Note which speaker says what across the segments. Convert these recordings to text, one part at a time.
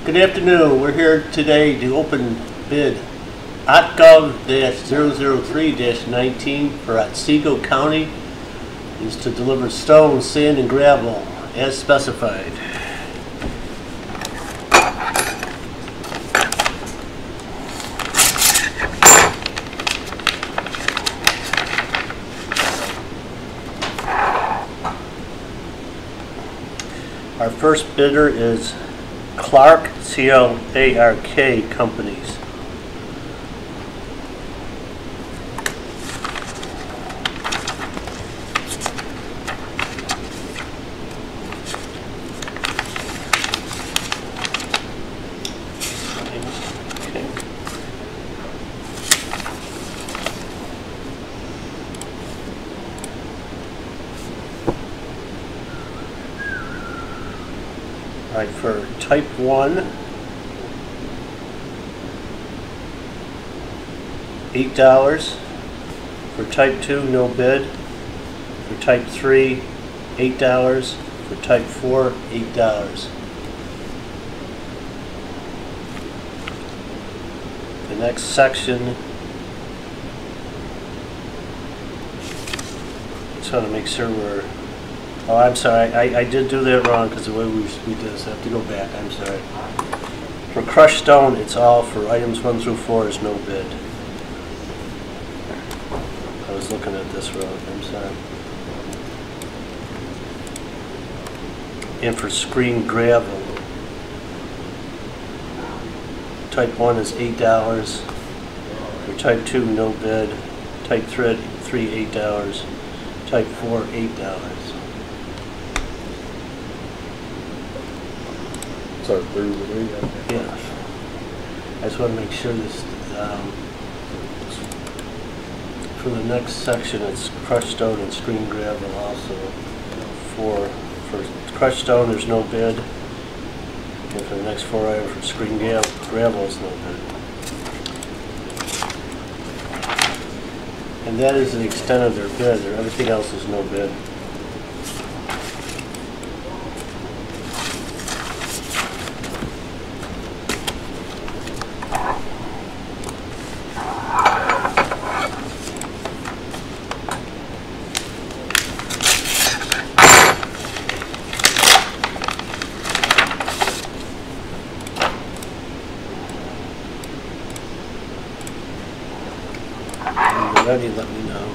Speaker 1: Good afternoon. We're here today to open bid OTGOV-003-19 for Otsego County. Is to deliver stone, sand, and gravel as specified. Our first bidder is Clark, C-L-A-R-K Companies. Okay. All right, for type 1, $8. For type 2, no bid. For type 3, $8. For type 4, $8. The next section, just want to make sure we're, oh, I'm sorry, I did do that wrong because the way we did this, I have to go back, I'm sorry. For crushed stone, it's all for items 1 through 4 is no bid. I was looking at this wrong, I'm sorry. And for screen gravel, type 1 is $8. For type 2, no bid. Type 3, $8. Type 4, $8.
Speaker 2: So through the way,
Speaker 1: Yeah. I just want to make sure this, for the next section, it's crushed stone and screen gravel also. For crushed stone, there's no bid. And for the next 4 items, for screen gravel is no bid. And that is the extent of their bid. Everything else is no bid. Ready, let me know.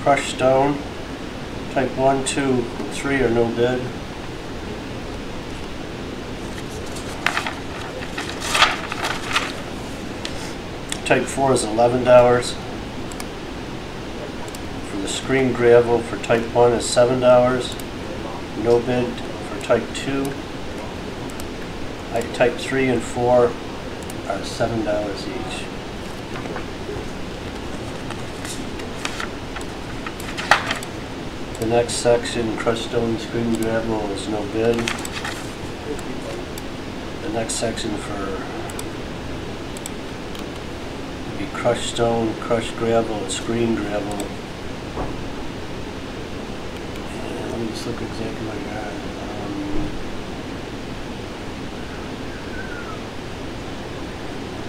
Speaker 1: Crushed stone, type 1, 2, 3 are no bid. Type 4 is $11. For the screen gravel for type 1 is $7. No bid for type 2. Type 3 and 4 are $7 each. The next section, crushed stone, screen gravel, is no bid. The next section for be crushed stone, crushed gravel, and screen gravel. And let me just look exactly what I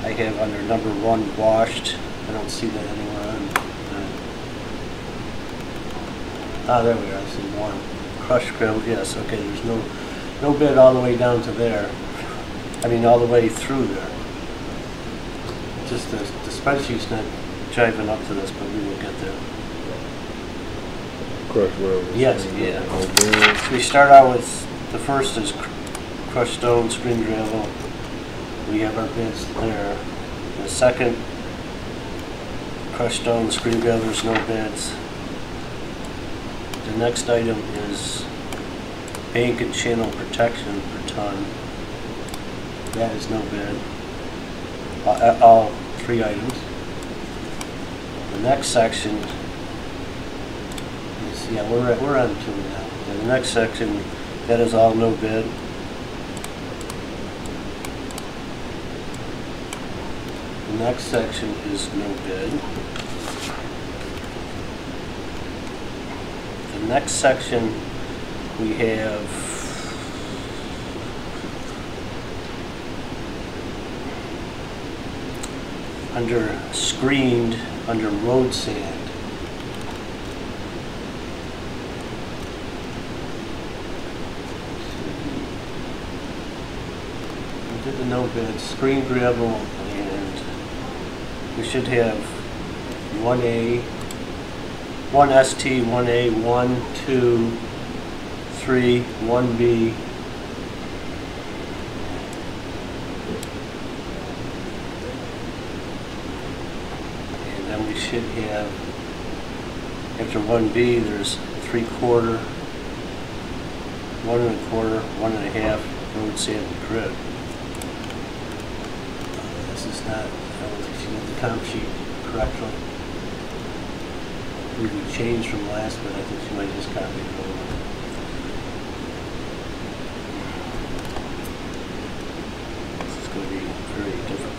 Speaker 1: got. I have under number 1 washed. I don't see that anywhere on. Ah, there we are. I see 1. Crushed gravel, yes, okay, there's no bid all the way down to there. I mean, all the way through there. Just the spreadsheet's not jiving up to this, but we will get there.
Speaker 2: crushed gravel.
Speaker 1: Yes, yeah. So we start out with, the first is crushed stone, screen gravel. We have our bids there. The second, crushed stone, screen gravel, there's no beds. The next item is bank and channel protection per ton. That is no bid. All three items. The next section is, yeah, we're on two now. And the next section, that is all no bid. The next section is no bid. The next section we have under screened, under road sand. We did the no bid, screen gravel, and we should have 1A, 1ST, 1A, 1, 2, 3, 1B, and then we should have, after 1B, there's 3/4, 1 1/4, 1 1/2 road sand and grit. This is not, I don't think she did the comp sheet correctly. We changed from last, but I think she might just copy it over. This is going to be very difficult.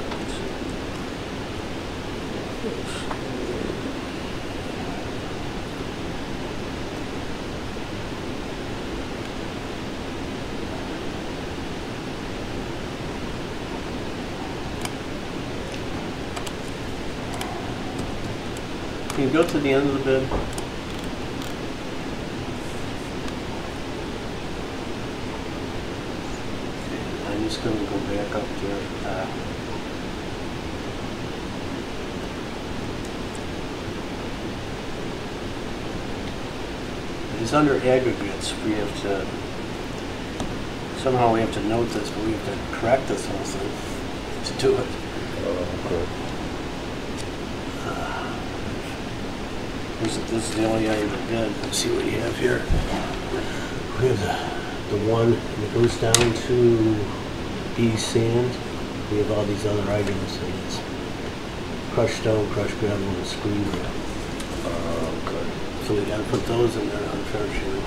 Speaker 1: Can you go to the end of the bid? I'm just going to go back up there. It's under aggregates. We have to, somehow we have to note this, but we have to correct this whole thing to do it.
Speaker 2: Okay.
Speaker 1: This is the only item in bid. Let's see what you have here. We have the one that goes down to B sand. We have all these other items. So it's crushed stone, crushed gravel, and screen gravel.
Speaker 2: Okay.
Speaker 1: So we got to put those in there on fair share.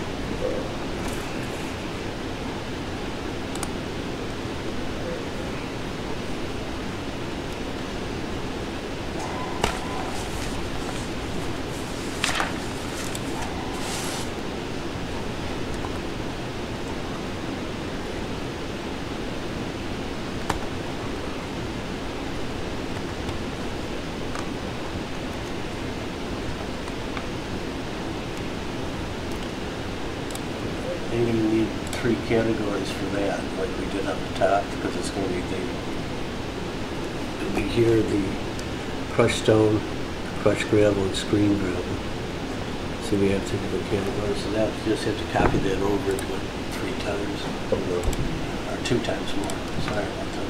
Speaker 1: And you need 3 categories for that, like we did on the top, because it's going to be it'll be here, the crushed stone, crushed gravel, and screen gravel. So we have 2 different categories, so that you just have to copy that over and do it 3 times, or 2 times more. Sorry about this.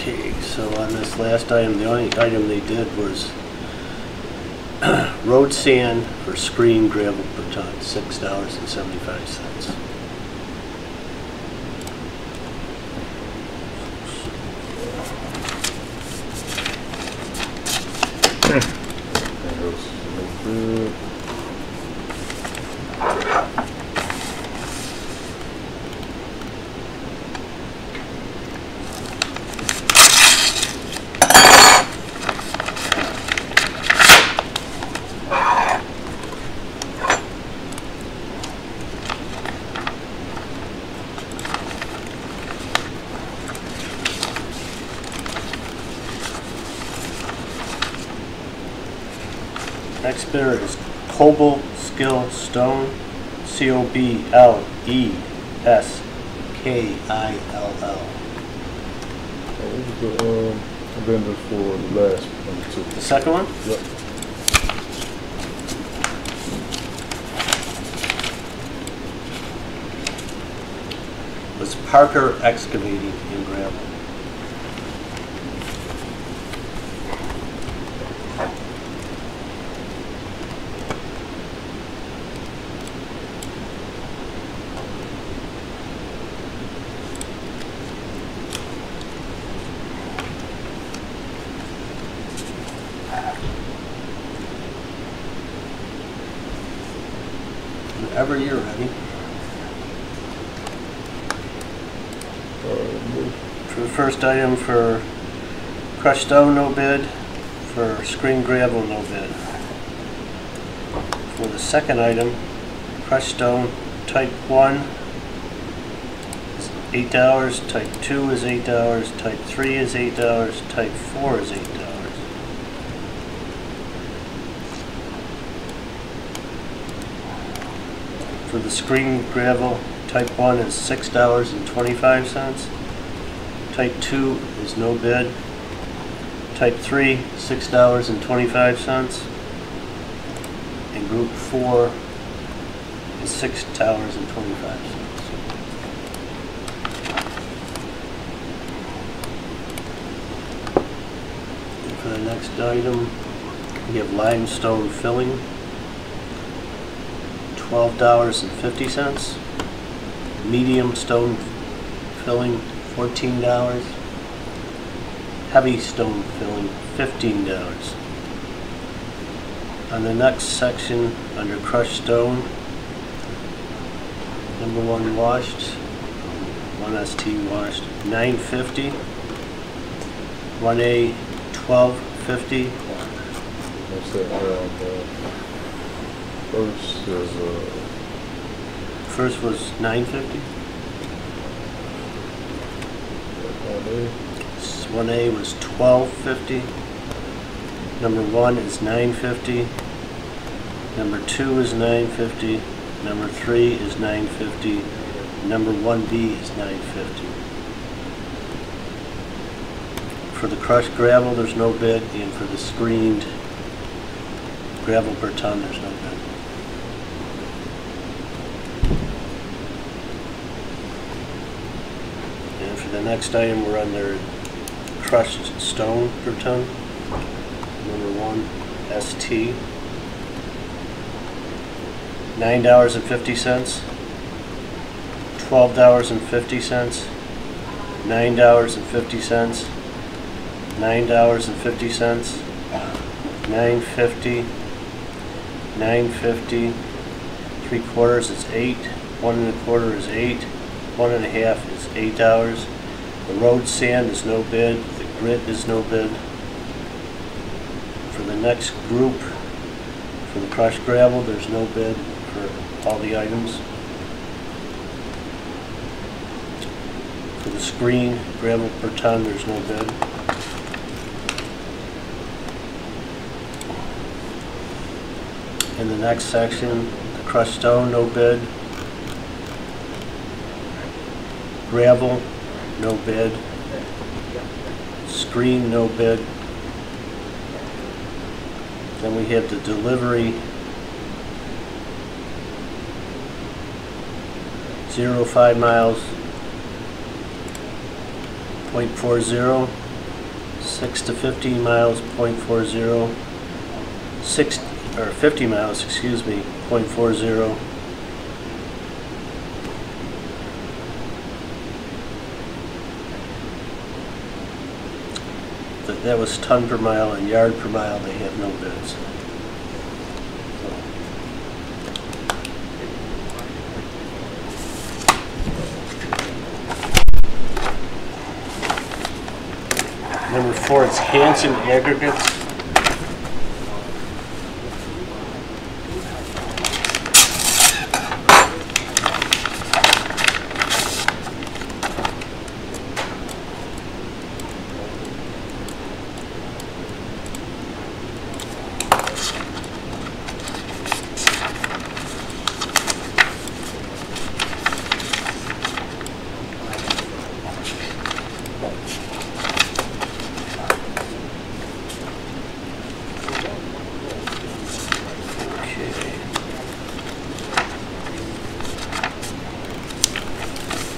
Speaker 1: Okay, so on this last item, the only item they did was road sand for screen gravel per ton, $6.75. Next bidder is Cobble Skill Stone, Cobleskill.
Speaker 2: What was the vendor for the last one too?
Speaker 1: The second one?
Speaker 2: Yep.
Speaker 1: Was Parker Excavating in gravel. Whenever you're ready. For the first item, for crushed stone, no bid. For screen gravel, no bid. For the second item, crushed stone type 1 is $8, type 2 is $8, type 3 is $8, type 4 is $8. For the screen gravel, type 1 is $6.25. Type 2 is no bid. Type 3, $6.25. And group 4 is $6.25. And for the next item, we have limestone filling. $12.50. Medium stone filling, $14. Heavy stone filling, $15. On the next section, under crushed stone, number 1 washed, 1 ST washed, $9.50. 1A, $12.50.
Speaker 2: What's that first is
Speaker 1: First was $9.50. 1A was $12.50. Number 1 is $9.50. Number 2 is $9.50. Number 3 is $9.50. Number 1B is $9.50. For the crushed gravel, there's no bid, and for the screened gravel per ton, there's no bid. And for the next item, we're under crushed stone per ton. Number 1, ST. $9.50. $12.50. $9.50. $9.50. $9.50. $9.50. 3/4 is 8. 1 1/4 is 8. 1 1/2 is $8. The road sand is no bid. The grit is no bid. For the next group, for the crushed gravel, there's no bid for all the items. For the screen gravel per ton, there's no bid. In the next section, the crushed stone, no bid. Gravel, no bid. Screen, no bid. Then we have the delivery, 0 5 miles, 0.40. 6 to 15 miles, 0.40. 50 miles, excuse me, 0.40. That was ton per mile, and yard per mile they have no bids. Number 4, it's Hanson Aggregates.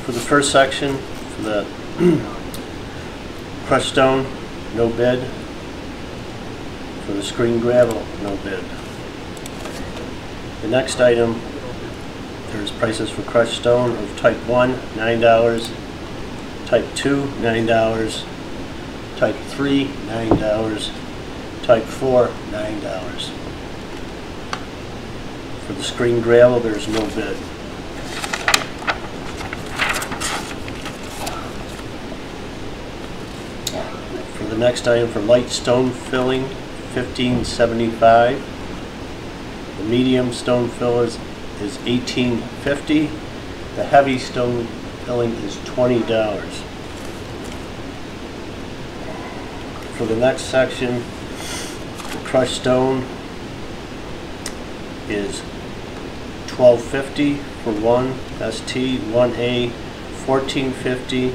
Speaker 1: For the first section, for the crushed stone, no bid. For the screen gravel, no bid. The next item, there's prices for crushed stone of type 1, $9, type 2, $9, type 3, $9, type 4, $9. For the screen gravel, there's no bid. The next item for light stone filling, $15.75. The medium stone fill is $18.50. The heavy stone filling is $20. For the next section, the crushed stone is $12.50 for 1 ST, 1A, $14.50.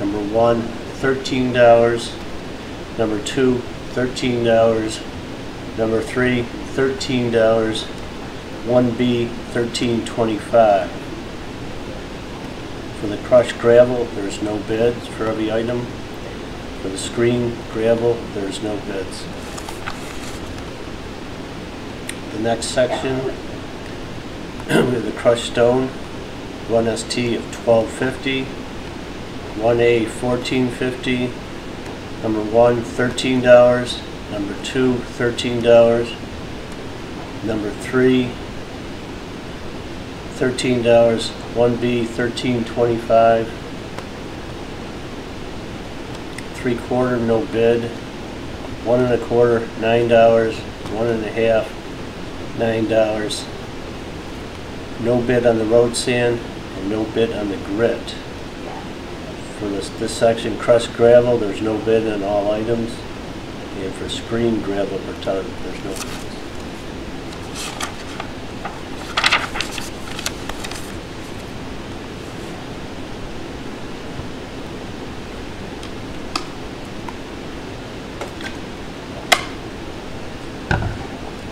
Speaker 1: Number 1, $13, number 2, $13, number 3, $13, 1B, $13.25. For the crushed gravel, there's no bids for every item. For the screen gravel, there's no bids. The next section, we have the crushed stone, 1 ST of $12.50. 1A, $14.50, number 1, $13, number 2, $13, number 3, $13, 1B, $13.25, 3/4, no bid, 1 1/4, $9, 1 1/2, $9, no bid on the road sand, and no bid on the grit. For this section, crushed gravel, there's no bid on all items. And for screen gravel per ton, there's no bids.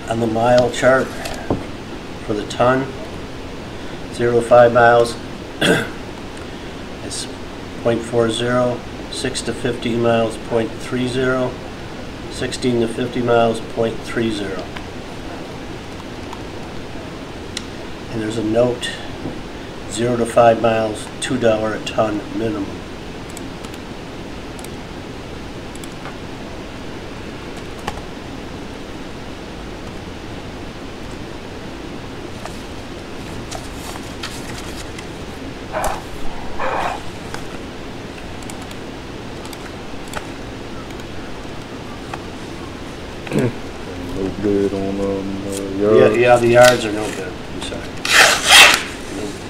Speaker 1: On the mile chart, for the ton, 0 to 5 miles, it's 0.40, 6 to 15 miles, 0.30, 16 to 50 miles, 0.30. And there's a note, 0 to 5 miles, $2 a ton minimum.
Speaker 2: No bid on yards.
Speaker 1: Yeah, the yards are no bid. I'm sorry. No bid.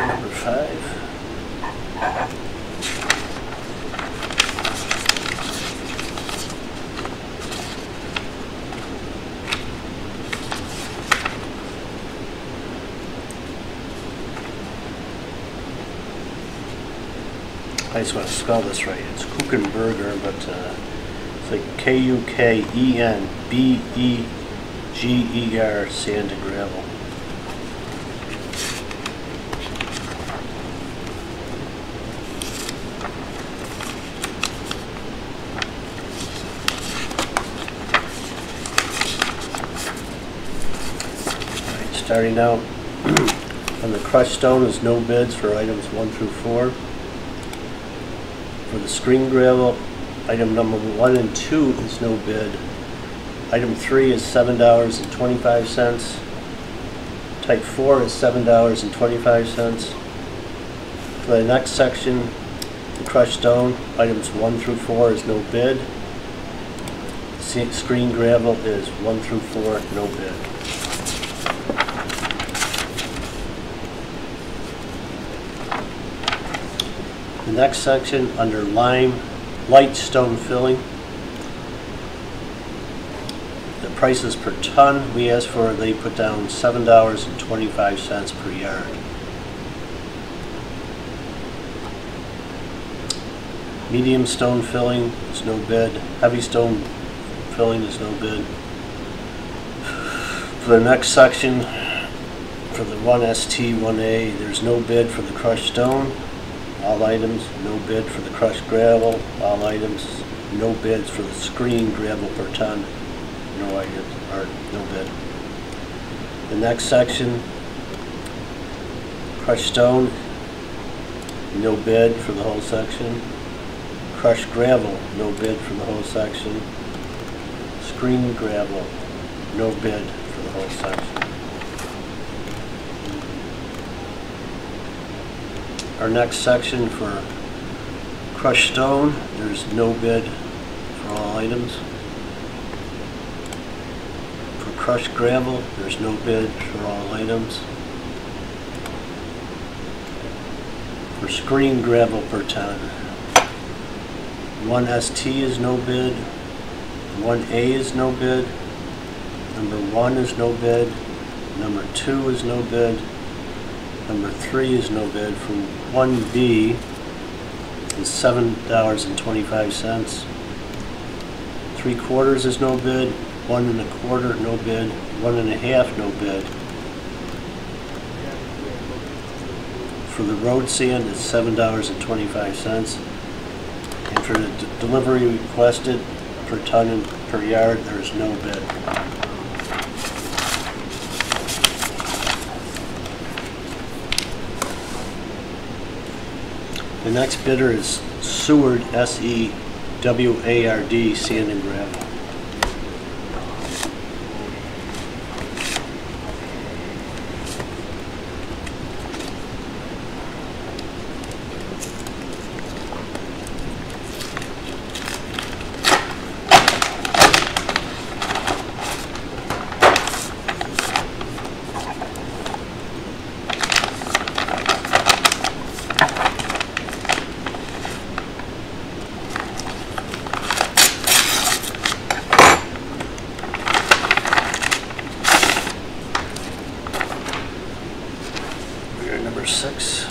Speaker 1: Number 5. I just want to spell this right. It's Kuchenberger, but it's like Kukenbeger sand and gravel. Starting out on the crushed stone is no bids for items 1 through 4. For the screen gravel, item number 1 and 2 is no bid. Item 3 is $7.25. Type 4 is $7.25. For the next section, the crushed stone, items 1 through 4 is no bid. Screen gravel is 1 through 4, no bid. The next section under lime, light stone filling. The prices per ton we asked for, they put down $7.25 per yard. Medium stone filling is no bid. Heavy stone filling is no bid. For the next section, for the 1ST, 1A, there's no bid for the crushed stone. All items, no bid for the crushed gravel. All items, no bids for the screen gravel per ton. No items, or no bid. The next section, crushed stone, no bid for the whole section. Crushed gravel, no bid for the whole section. Screen gravel, no bid for the whole section. Our next section for crushed stone, there's no bid for all items. For crushed gravel, there's no bid for all items. For screen gravel per ton, 1ST is no bid, 1A is no bid, number 1 is no bid, number 2 is no bid, number 3 is no bid. From 1B is $7.25. 3/4 is no bid. 1 1/4 no bid. 1 1/2 no bid. For the road sand, it's $7.25. And for the delivery requested per ton and per yard, there is no bid. The next bidder is Seward, S-E-W-A-R-D, sand and gravel. Number 6.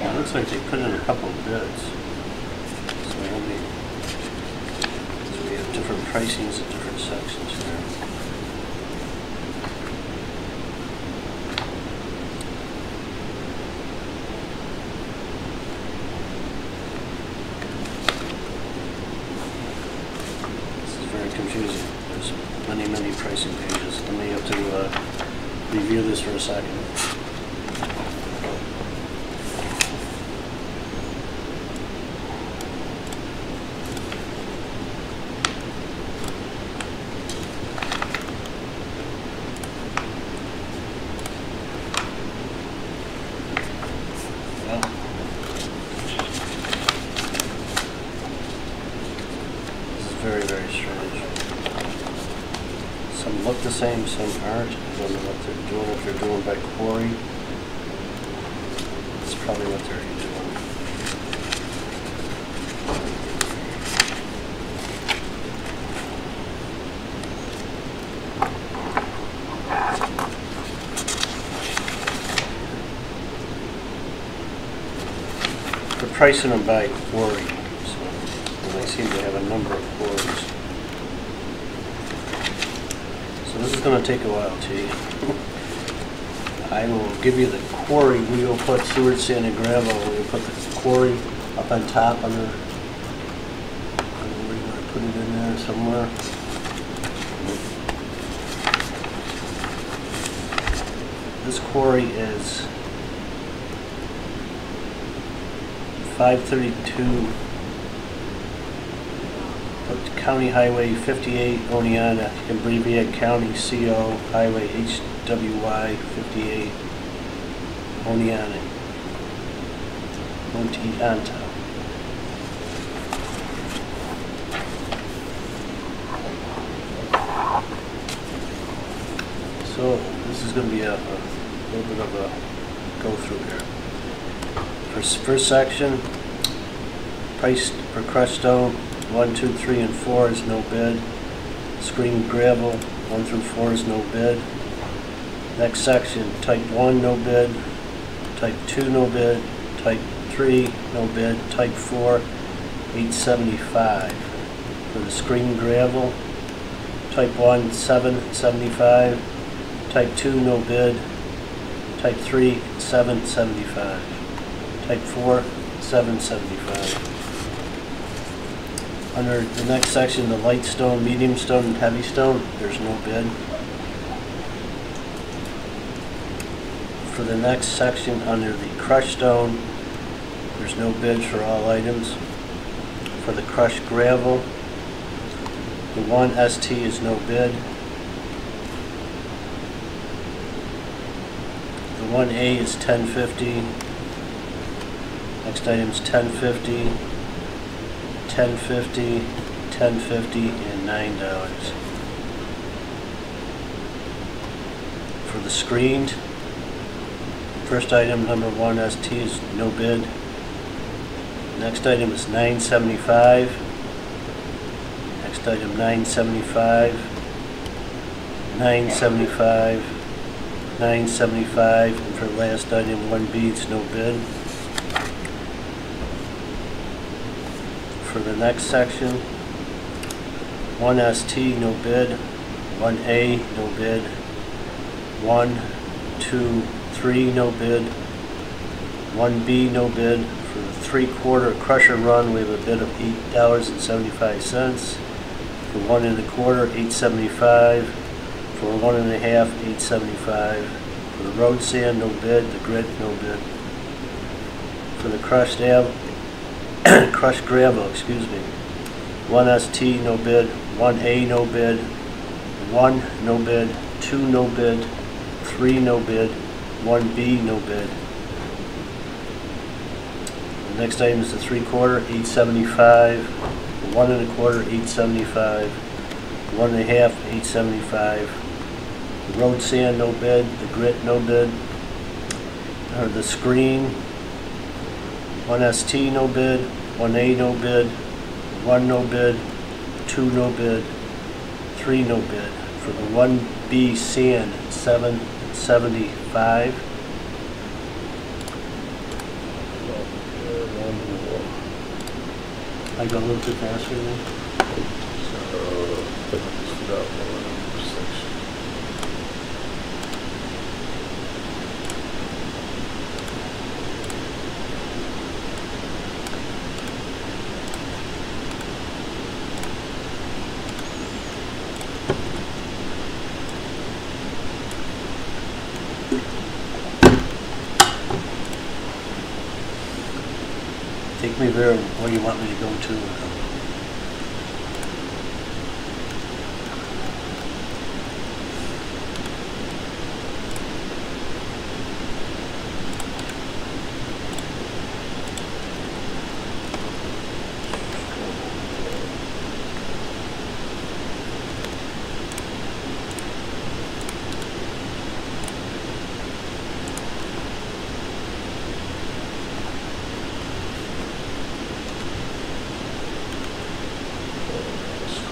Speaker 1: It looks like they put in a couple of bids. So we have different pricings at different sections here. This is very confusing. There's many pricing pages. I may have to review this for a second. same, some aren't. I don't know what they're doing, if they're doing by quarry. That's probably what they're doing. They're pricing them by quarry, so they seem to have a number of quarries. So this is going to take a while, T. I will give you the quarry. We will put Seward, sand, and gravel. We will put the quarry up on top under. I don't know where you want to put it in there somewhere. This quarry is 532 County Highway 58, Oneonta, abbreviated County CO, Highway HWY 58, Oneonta. So this is going to be a little bit of a go through here. First section, price per crushed stone, 1, 2, 3, and 4 is no bid. Screen gravel, 1 through 4 is no bid. Next section, type 1, no bid. Type 2, no bid. Type 3, no bid. Type 4, $8.75. For the screen gravel, type 1, $7.75. Type 2, no bid. Type 3, $7.75. Type 4, $7.75. Under the next section, the light stone, medium stone, and heavy stone, there's no bid. For the next section, under the crushed stone, there's no bids for all items. For the crushed gravel, the 1 ST is no bid. The 1A is $10.50. Next item is $10.50. $10.50, $10.50, and $9. For the screened, first item, number 1 ST, is no bid. Next item is $9.75. Next item, $9.75, $9.75, $9.75, and for the last item, 1B, it's no bid. For the next section, 1 ST, no bid. 1A, no bid. 1, 2, 3, no bid. 1B, no bid. For the 3/4 crusher run, we have a bid of $8.75. For 1 1/4, $8.75. For 1 1/2, $8.75. For the road sand, no bid. The grit, no bid. For the crushed gravel, excuse me. 1 ST, no bid. 1A, no bid. 1, no bid. 2, no bid. 3, no bid. 1B, no bid. The next item is the 3/4, $8.75. 1 1/4, $8.75. 1 1/2, $8.75. The road sand, no bid. The grit, no bid. Or the screen, 1 ST, no bid. 1A, no bid. 1, no bid. 2, no bid. 3, no bid. For the 1B sand, $7.75. I go a little too fast for you. Take me there where you want me to go to.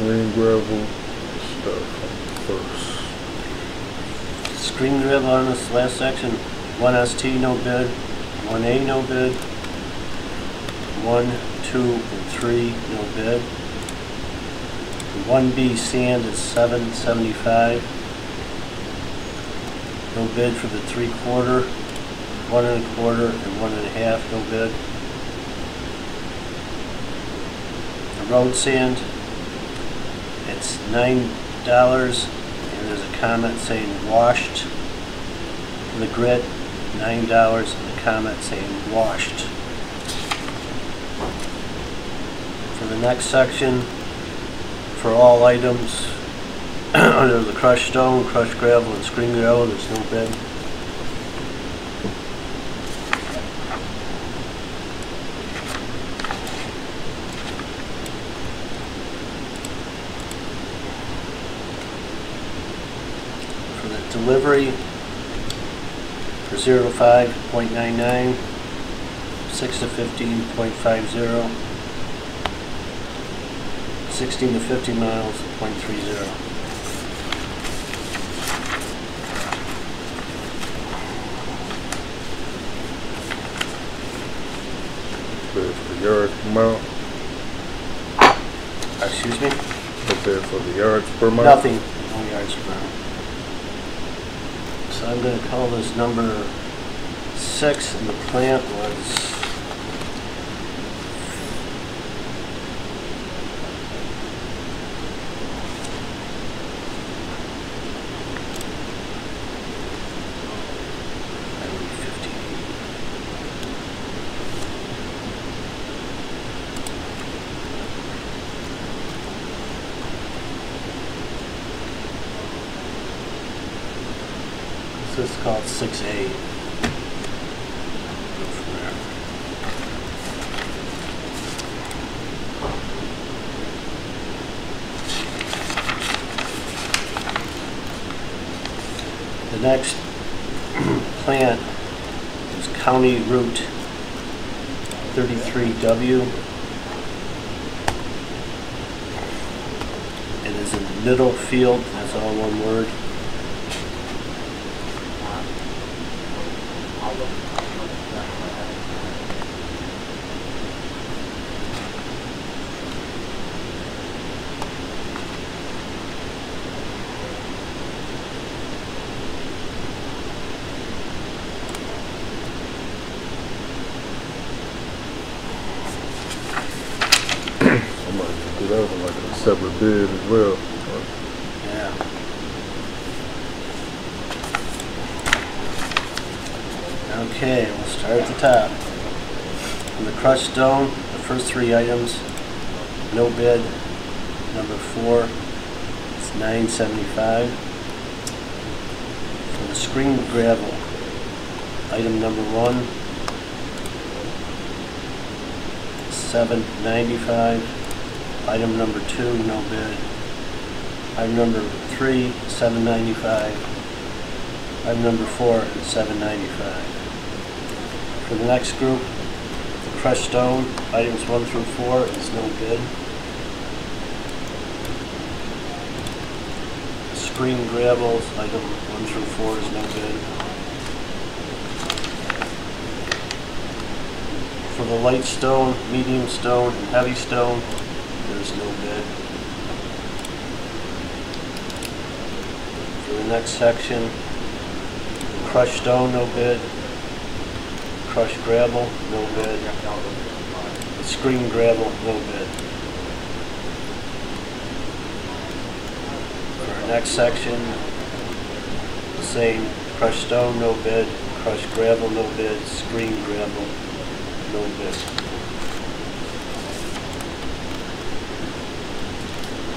Speaker 2: screen gravel stuff first.
Speaker 1: Screen gravel on this last section, 1 ST no bid, 1A no bid, 1, 2, and 3 no bid. 1B sand is $7.75. No bid for the 3/4, 1 1/4, and 1 1/2, no bid. The road sand, it's $9, and there's a comment saying washed. For the grit, $9, and a comment saying washed. For the next section, for all items under the crushed stone, crushed gravel, and screen gravel, there's no bid. For the delivery, for 0 to 5.99, 6 to 15.50, 16 to 50 miles, 0.30.
Speaker 2: Bid for yards per mile.
Speaker 1: Excuse me?
Speaker 2: No bid for the yards per mile.
Speaker 1: Nothing, no yards per mile. So I'm going to call this number 6, and the plant was this is called 6A. Go from there. The next plant is County Route 33W. It is in Middle Field, that's all one word.
Speaker 2: Somebody just do that one like a separate bid as well.
Speaker 1: Yeah. Okay, we'll start at the top. On the crushed stone, the first 3 items, no bid. Number 4, it's $9.75. For the screen gravel, item number 1, $7.95. Item number 2, no bid. Item number 3, $7.95. Item number 4 is $7.95. For the next group, the crushed stone, items 1 through 4 is no bid. Screen gravels, item 1 through 4 is no bid. For the light stone, medium stone, and heavy stone, there's no bid. For the next section, crushed stone, no bid. Crushed gravel, no bid. Screen gravel, no bid. For our next section, the same, crushed stone, no bid. Crushed gravel, no bid. Screen gravel, no bid.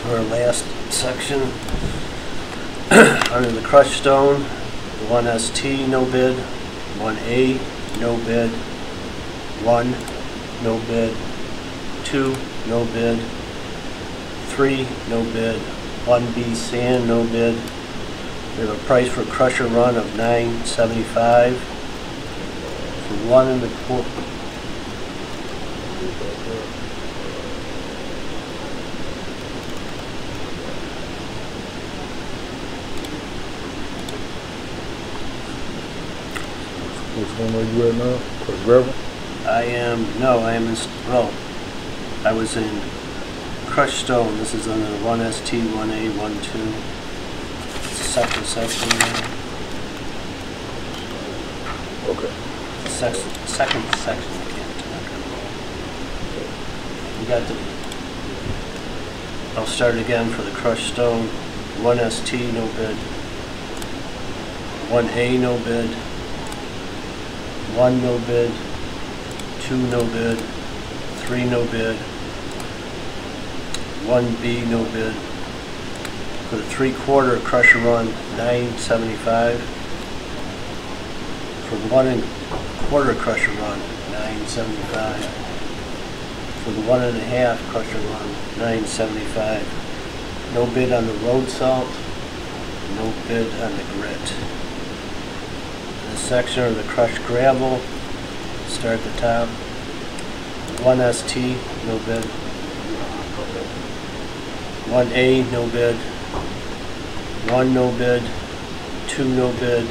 Speaker 1: For our last section, under the crushed stone, the 1 ST, no bid. 1A, no bid. 1, no bid. 2, no bid. 3, no bid. 1B sand, no bid. We have a price for crusher run of $9.75. For 1 1/4.
Speaker 2: Which one are you at now? Crushed gravel?
Speaker 1: I was in crushed stone. This is under 1ST, 1A, 1-2. Second section there.
Speaker 2: Okay.
Speaker 1: Second section, I can't talk. We got the, I'll start again for the crushed stone. 1ST, no bid. 1A, no bid. 1, no bid. 2, no bid. 3, no bid. 1B, no bid. For the 3/4 crusher run, $9.75. For the 1 1/4 crusher run, $9.75. For the 1 1/2 crusher run, $9.75. No bid on the road salt. No bid on the grit. The section of the crushed gravel, start at the top. 1ST, no bid. 1A, no bid. 1, no bid. 2, no bid.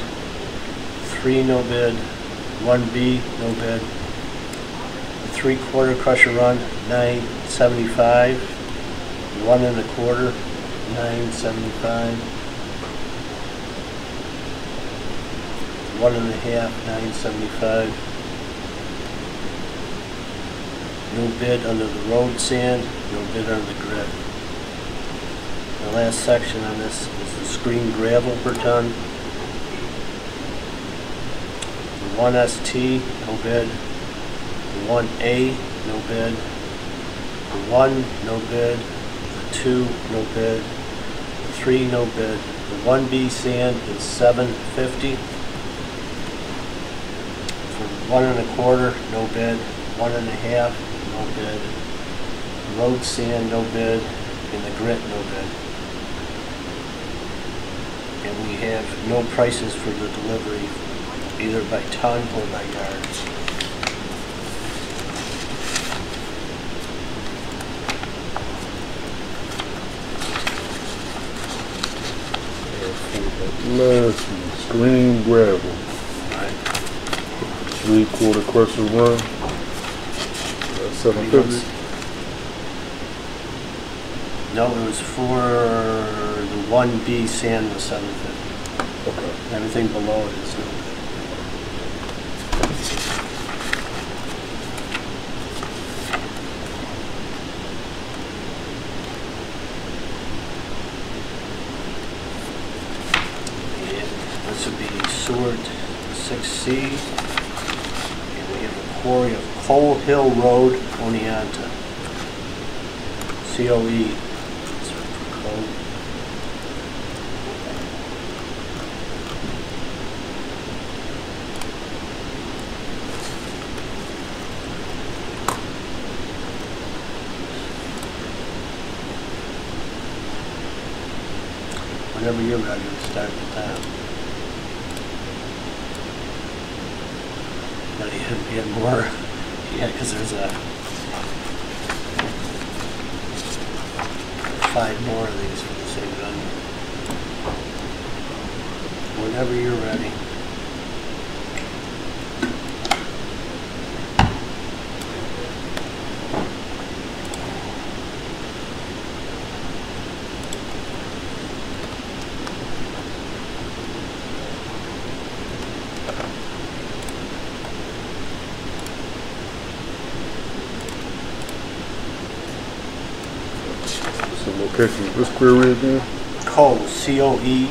Speaker 1: 3, no bid. 1B, no bid. The 3/4 crusher run, $9.75. 1 1/4, $9.75. 1 1/2, $9.75. No bid under the road sand, no bid under the grit. The last section on this is the screen gravel per ton. 1ST, no bid. 1A, no bid. 1, no bid. 2, no bid. 3, no bid. The 1B sand is $7.50. For 1 1/4, no bid. 1 1/2, no bid. Road sand, no bid. And the grit, no bid. And we have no prices for the delivery, either by ton or by yards.
Speaker 2: Last one, screen gravel.
Speaker 1: Right.
Speaker 2: 3/4 crusher run. That's $7.50.
Speaker 1: No, it was for the 1B sand was $7.50.
Speaker 2: Okay.
Speaker 1: Everything below it is no bid. This would be Seward 6C, and we have a quarry of Coal Hill Road, Oneonta. COE. It's for coal. Whenever you're ready, we'll start the time. Get more, yeah, because there's 5 more of these for the same gun. Whenever you're ready.
Speaker 2: So location, this query again?
Speaker 1: Coe, C-O-E,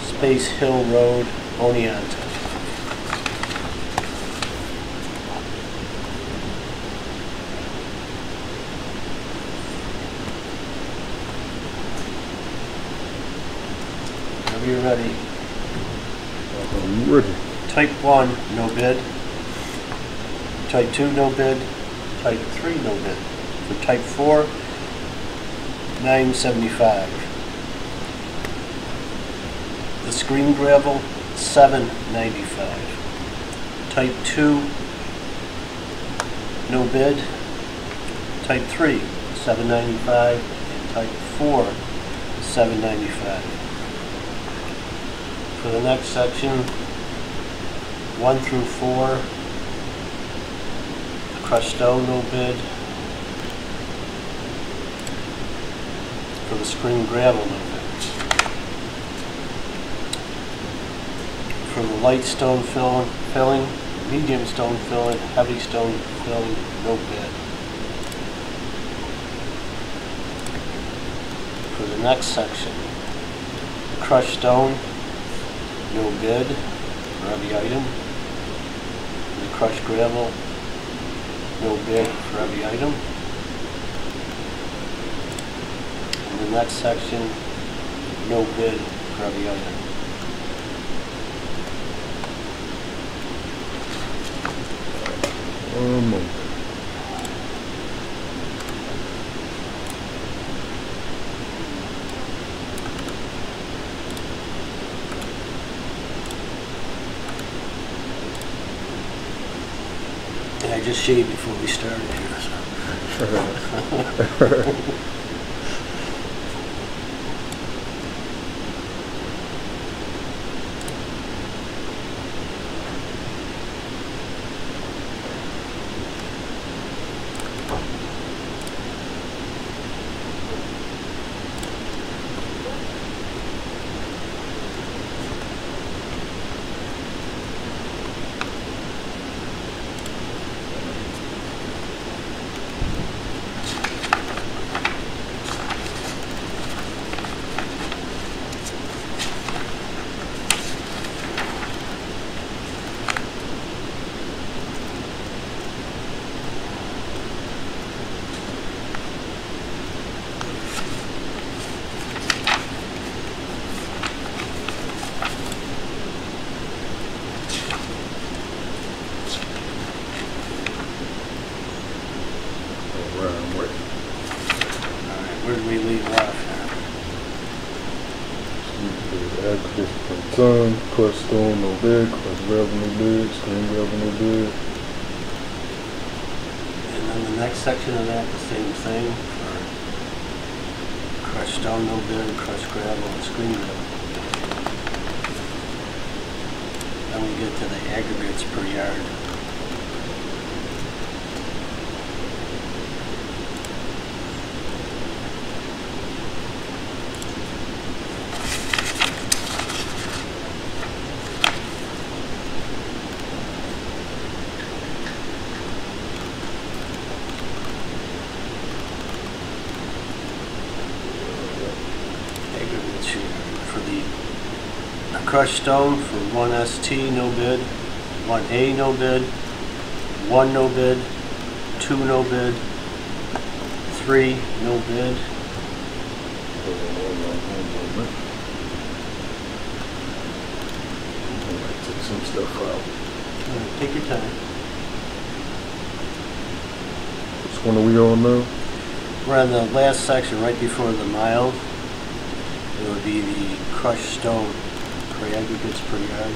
Speaker 1: Space Hill Road, Oneonta. Whenever you're ready.
Speaker 2: I'm ready.
Speaker 1: Type 1, no bid. Type 2, no bid. Type 3, no bid. For type 4, $9.75. The screen gravel, $7.95. Type 2, no bid. Type 3, $7.95. And type 4, $7.95. For the next section, 1 through 4, crushed stone, no bid. For the screen gravel, no bid. For the light stone filling, medium stone filling, heavy stone filling, no bid. For the next section, crushed stone, no bid for every item. The crushed gravel, no bid for every item. And the next section, no bid for every item. And I just shaved before we started here, so. Where did we leave off here?
Speaker 2: Aggregate per ton, crushed stone, no bid, crushed gravel, no bid, screen gravel, no bid.
Speaker 1: And then the next section of that, the same thing for crushed stone, no bid, crushed gravel, and screen gravel. Then we get to the aggregates per yard. For the crushed stone, for 1 ST, no bid, 1A, no bid, 1 no bid, 2 no bid, 3 no bid.
Speaker 2: Take some stuff out.
Speaker 1: Take your time.
Speaker 2: Which one are we on now?
Speaker 1: We're on the last section, right before the mile. It would be the crushed stone for aggregates per yard.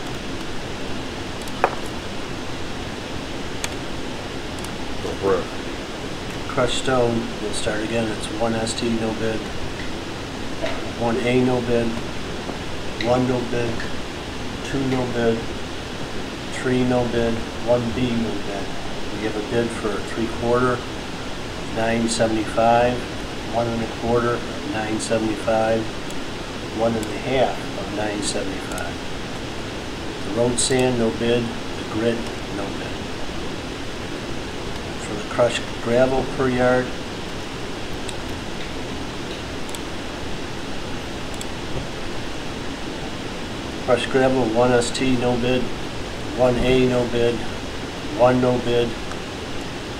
Speaker 1: Crushed stone, we'll start again. It's 1 ST, no bid, 1A, no bid, 1 no bid, 2 no bid, 3 no bid, 1B no bid. We have a bid for 3/4, $9.75, 1 1/4, $9.75. 1 1/2 of $9.75. The road sand, no bid. The grit, no bid. For the crushed gravel per yard, crushed gravel, 1 ST, no bid. 1A, no bid. 1 no bid.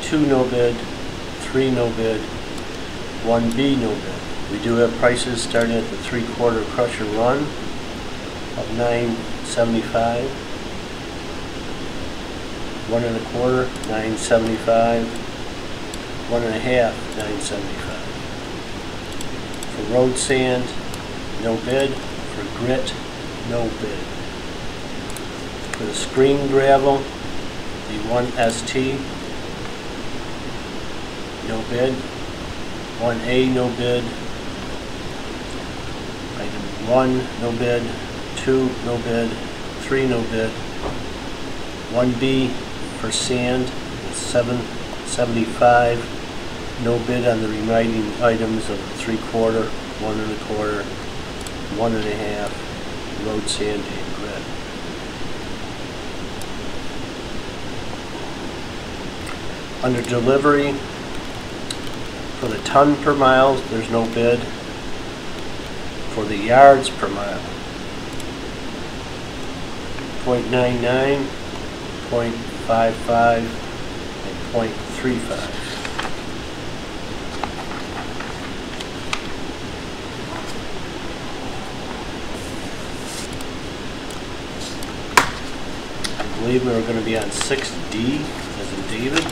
Speaker 1: 2 no bid. 3 no bid. 1B no bid. We do have prices starting at the 3/4 crusher run of $9.75, 1 1/4, $9.75, 1 1/2, $9.75. For road sand, no bid. For grit, no bid. For the screen gravel, the 1 ST, no bid. 1A, no bid. Item 1, no bid. 2, no bid. 3, no bid. 1B for sand is $7.75. No bid on the remaining items of 3/4, 1 1/4, 1 1/2, road sand and grit. Under delivery, for the ton per mile, there's no bid. For the yards per mile, 0.99, 0.55, and 0.35. I believe we're going to be on 6D, as in David.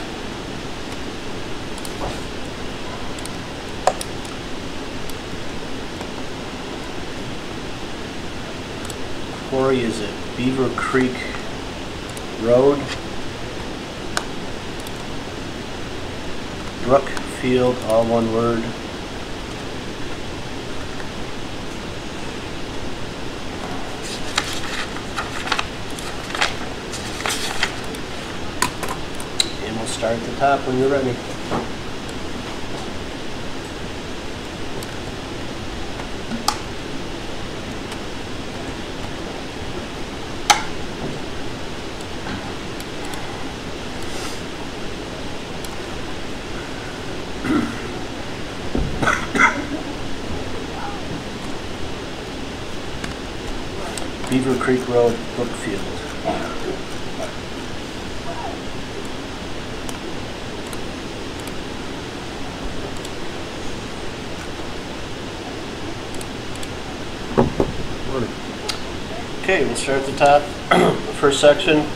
Speaker 1: Quarry is at Beaver Creek Road, Brookfield, all one word. And we'll start at the top when you're ready. Beaver Creek Road, Brookfield. Okay, we'll start at the top. The first section,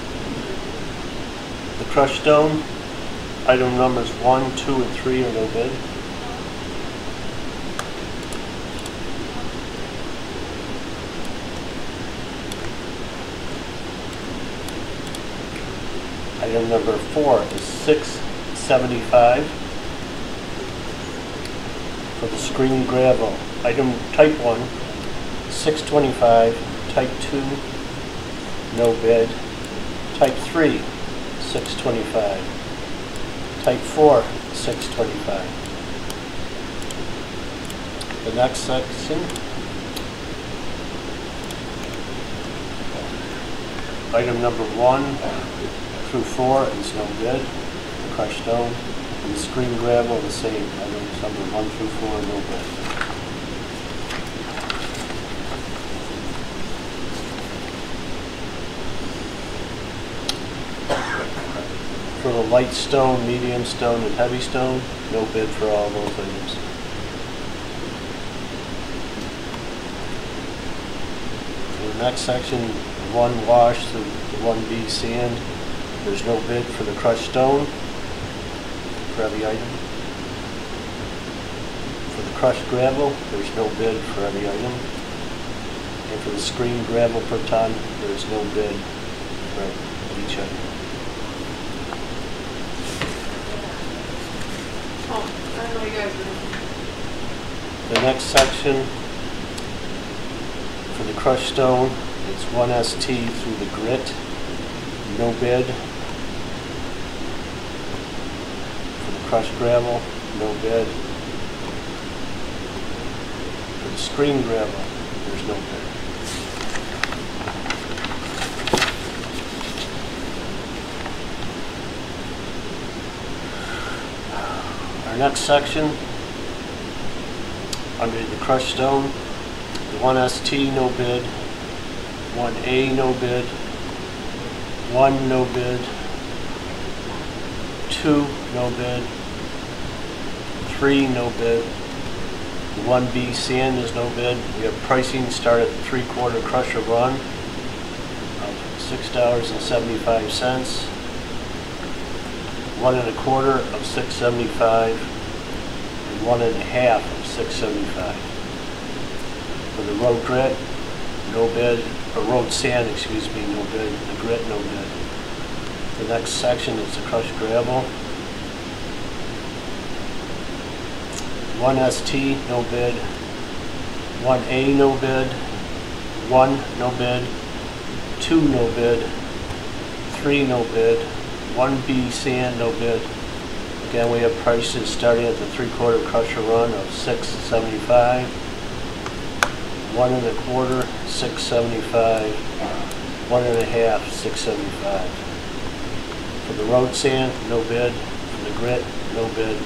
Speaker 1: the crushed stone. Item numbers 1, 2, and 3 are no bid. Item number 4 is $6.75 for the screen gravel. Item type 1, $6.25. Type 2, no bid. Type 3, $6.25. Type 4, $6.25. The next section, item number 1 through 4 is no bid. The crushed stone and the screen gravel the same. Items number 1 through 4 no bid. For the light stone, medium stone, and heavy stone, no bid for all those items. For the next section, 1 wash to the 1B sand, there's no bid for the crushed stone for every item. For the crushed gravel, there's no bid for every item. And for the screen gravel per ton, there's no bid for each item. The next section, for the crushed stone, it's 1 ST through the grit, no bid. For the crushed gravel, no bid. For the screen gravel, there's no bid. Our next section, under the crushed stone, the 1 ST no bid, 1A no bid, 1 no bid, 2 no bid, 3 no bid, the 1B sand is no bid. We have pricing start at the 3/4 crusher run of $6.75, 1 1/4 of $6.75, and 1 1/2 of $6.75. For the road grit, no bid, or road sand, excuse me, no bid. The grit, no bid. The next section is the crushed gravel. 1 ST, no bid. 1A, no bid. 1, no bid. 2, no bid. 3, no bid. 1B sand, no bid. Again, we have prices starting at the 3/4 crusher run of $6.75. 1 1/4, $6.75. 1 1/2, $6.75. For the road sand, no bid. For the grit, no bid.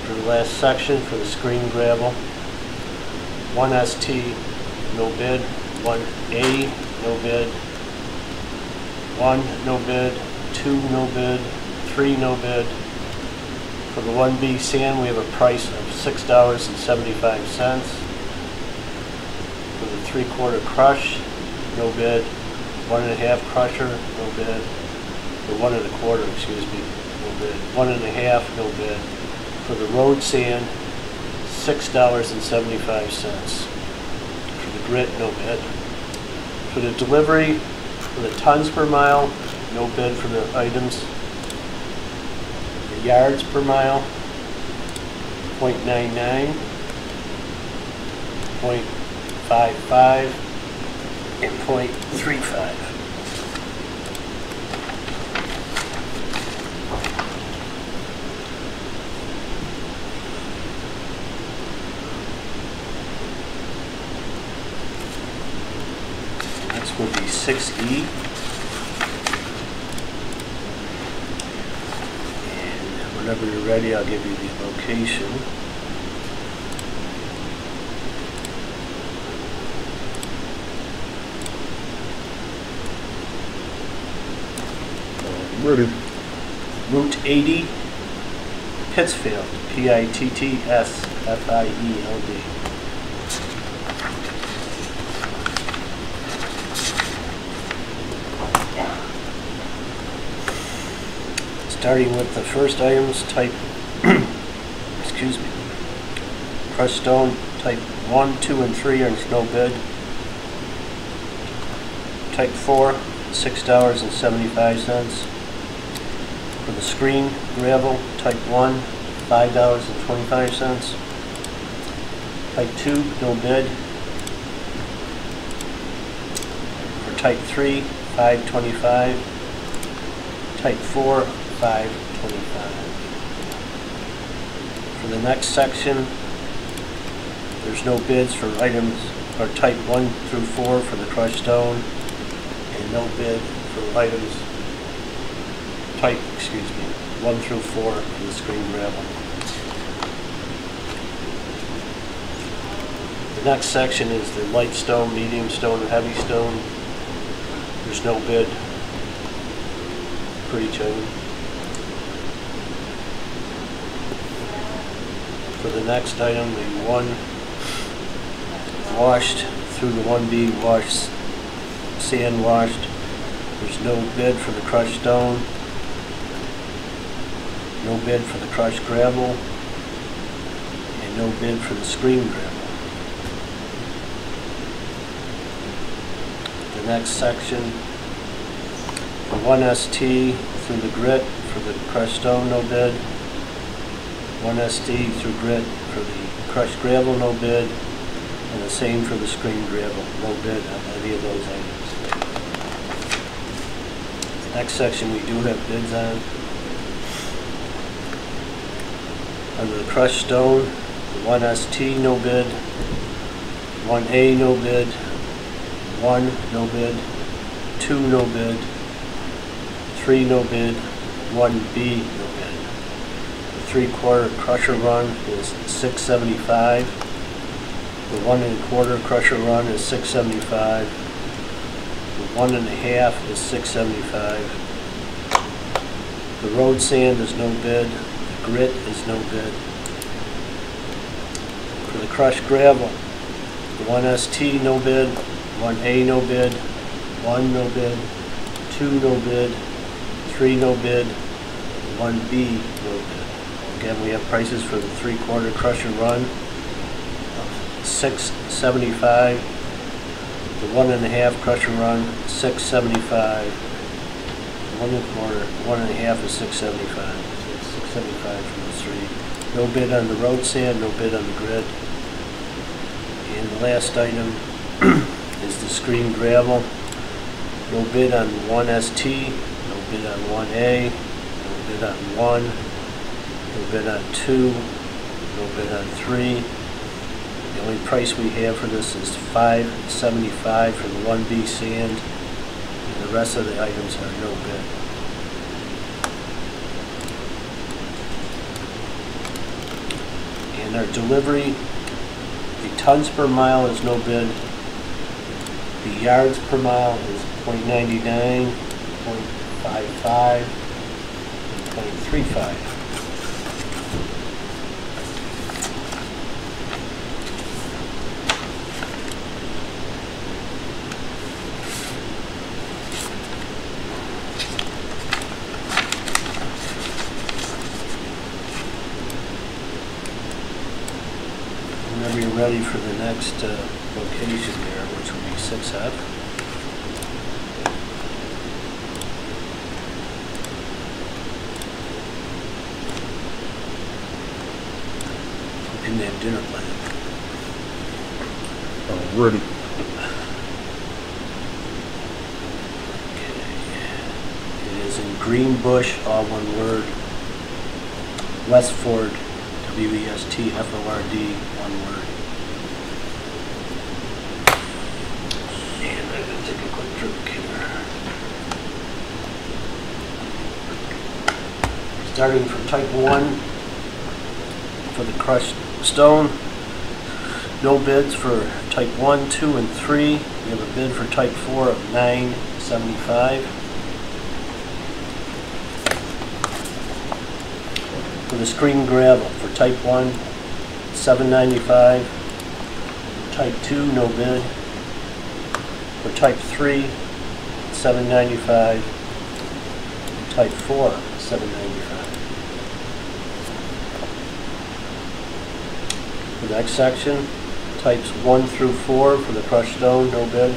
Speaker 1: For the last section, for the screen gravel, 1 ST, no bid. 1A, no bid. 1, no bid. 2, no bid. 3, no bid. For the 1B sand, we have a price of $6.75. For the 3/4 crush, no bid. 1 1/2 crusher, no bid. The 1 1/4, excuse me, no bid. 1 1/2, no bid. For the road sand, $6.75. For the grit, no bid. For the delivery, for the tons per mile, no bid for the items. The yards per mile, 0.99, 0.55, and 0.35. Next would be 6E. Whenever you're ready, I'll give you the location.
Speaker 2: Ready.
Speaker 1: Route 80, Pittsfield, Pittsfield. Starting with the first items, type, excuse me, crushed stone, type 1, 2, and 3 are no bid. Type 4, $6.75. For the screen gravel, type 1, $5.25. Type 2, no bid. For type 3, $5.25. Type 4, $5.25. For the next section, there's no bids for items or type 1 through 4 for the crushed stone, and no bid for items type, 1 through 4 for the screen gravel. The next section is the light stone, medium stone, and heavy stone. There's no bid for each item. For the next item, the 1 washed through the 1B washed, sand washed. There's no bid for the crushed stone. No bid for the crushed gravel. And no bid for the screen gravel. The next section, the 1 ST through the grit for the crushed stone, no bid. 1 ST through grit for the crushed gravel, no bid. And the same for the screen gravel, no bid on any of those items. The next section we do have bids on. Under the crushed stone, the 1 ST, no bid. 1A, no bid. 1, no bid. 2, no bid. 3, no bid. 1B, no bid. The 3/4 crusher run is $6.75. The 1 1/4 crusher run is $6.75. The 1 1/2 is $6.75. The road sand is no bid. The grit is no bid. For the crushed gravel, the 1 ST, no bid. 1A, no bid. 1, no bid. 2, no bid. 3, no bid. 1B, no bid. Again, we have prices for the 3/4 crusher run of $6.75. The 1 1/2 crusher run, $6.75. 1 1/4, 1 1/2 is $6.75. So it's $6.75 for those three. No bid on the road sand, no bid on the grit. And the last item is the screen gravel. No bid on 1ST, no bid on 1A, no bid on 1, no bid on 2, no bid on 3. The only price we have for this is $5.75 for the 1B sand, and the rest of the items are no bid. And our delivery, the tons per mile is no bid. The yards per mile is 0.99, 0.55, and 0.35. Whenever you're ready for the next location there, which will be 6F. Didn't have dinner planned.
Speaker 2: I'm ready.
Speaker 1: Okay. It is in Greenbush, all one word. Westford, W-E-S-T-F-O-R-D, one word. And I'm going to take a quick drink here. Starting from type 1 for the crushed stone. No bids for type 1, 2, and 3. We have a bid for type 4 of $9.75. For the screen gravel, for type 1, $7.95. Type 2, no bid. For type 3, $7.95. Type 4, $7.95. The next section, types 1 through 4 for the crushed stone, no bid.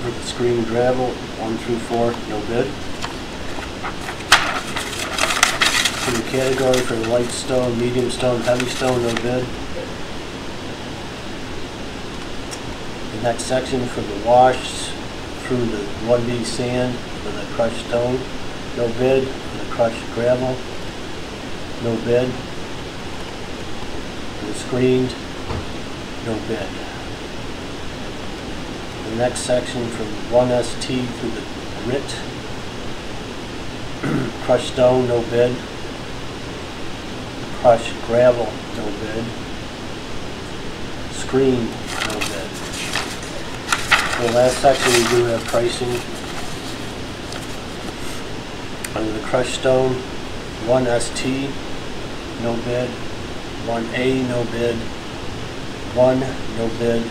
Speaker 1: For the screen gravel, 1 through 4, no bid. For the category for the light stone, medium stone, heavy stone, no bid. The next section for the wash through the 1B sand for the crushed stone, no bid. For the crushed gravel, no bid. For the screened, no bid. The next section from 1ST through the grit, crushed stone, no bid. Crushed gravel, no bid. Screen, no bid. For the last section we do have pricing. Under the crushed stone, 1ST, no bid. 1A, no bid. 1, no bid.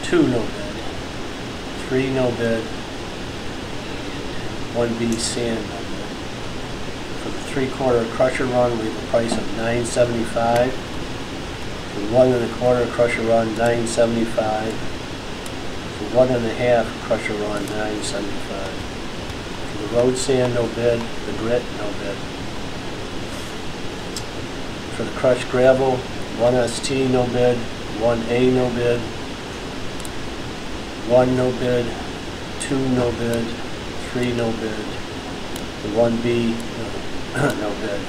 Speaker 1: 2, no bid. 3, no bid. 1B sand, no bid. For the 3/4 crusher run, we have a price of $9.75. For the 1 1/4 crusher run, $9.75. For 1 1/2 crusher run, $9.75. For the road sand, no bid. The grit, no bid. For the crushed gravel, 1ST, no bid. 1A, no bid. 1, no bid. 2, no bid. 3, no bid. The 1B, no bid.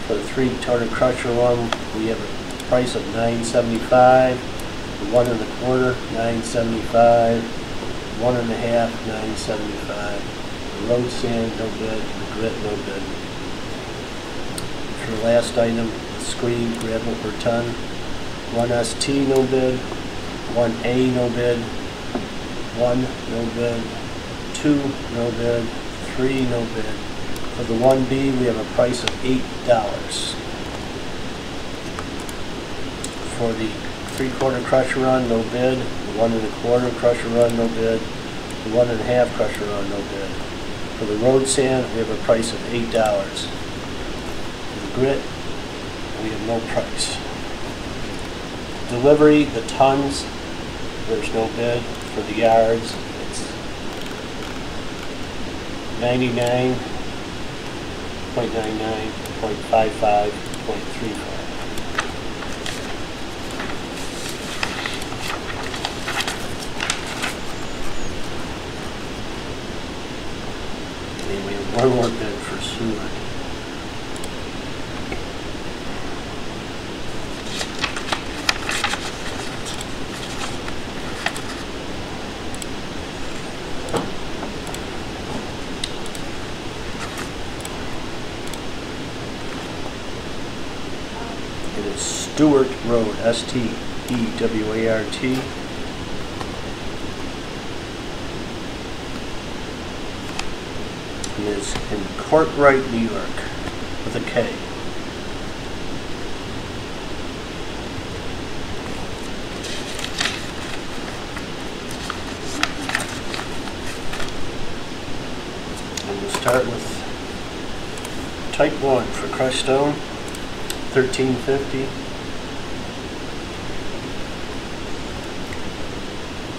Speaker 1: For the 3/4 crusher run, we have a price of $9.75. The 1 1/4, $9.75. 1 1/2, $9.75. The road sand, no bid. The grit, no bid. For the last item, the screen gravel per ton, 1ST, no bid. 1A, no bid. 1, no bid. 2, no bid. 3, no bid. For the 1B, we have a price of $8. For the 3/4 crusher run, no bid. The 1 1/4 crusher run, no bid. The 1 1/2 crusher run, no bid. For the road sand, we have a price of $8. For the grit, we have no price. Delivery, the tons, there's no bid. For the yards, it's 99, 0.99, 0.55, 0.35. And we have one more bid for Seward. It is Stewart Road, S-T-E-W-A-R-T. And it's in Courtright, New York, with a K. And we'll start with type 1 for crushed stone, $13.50.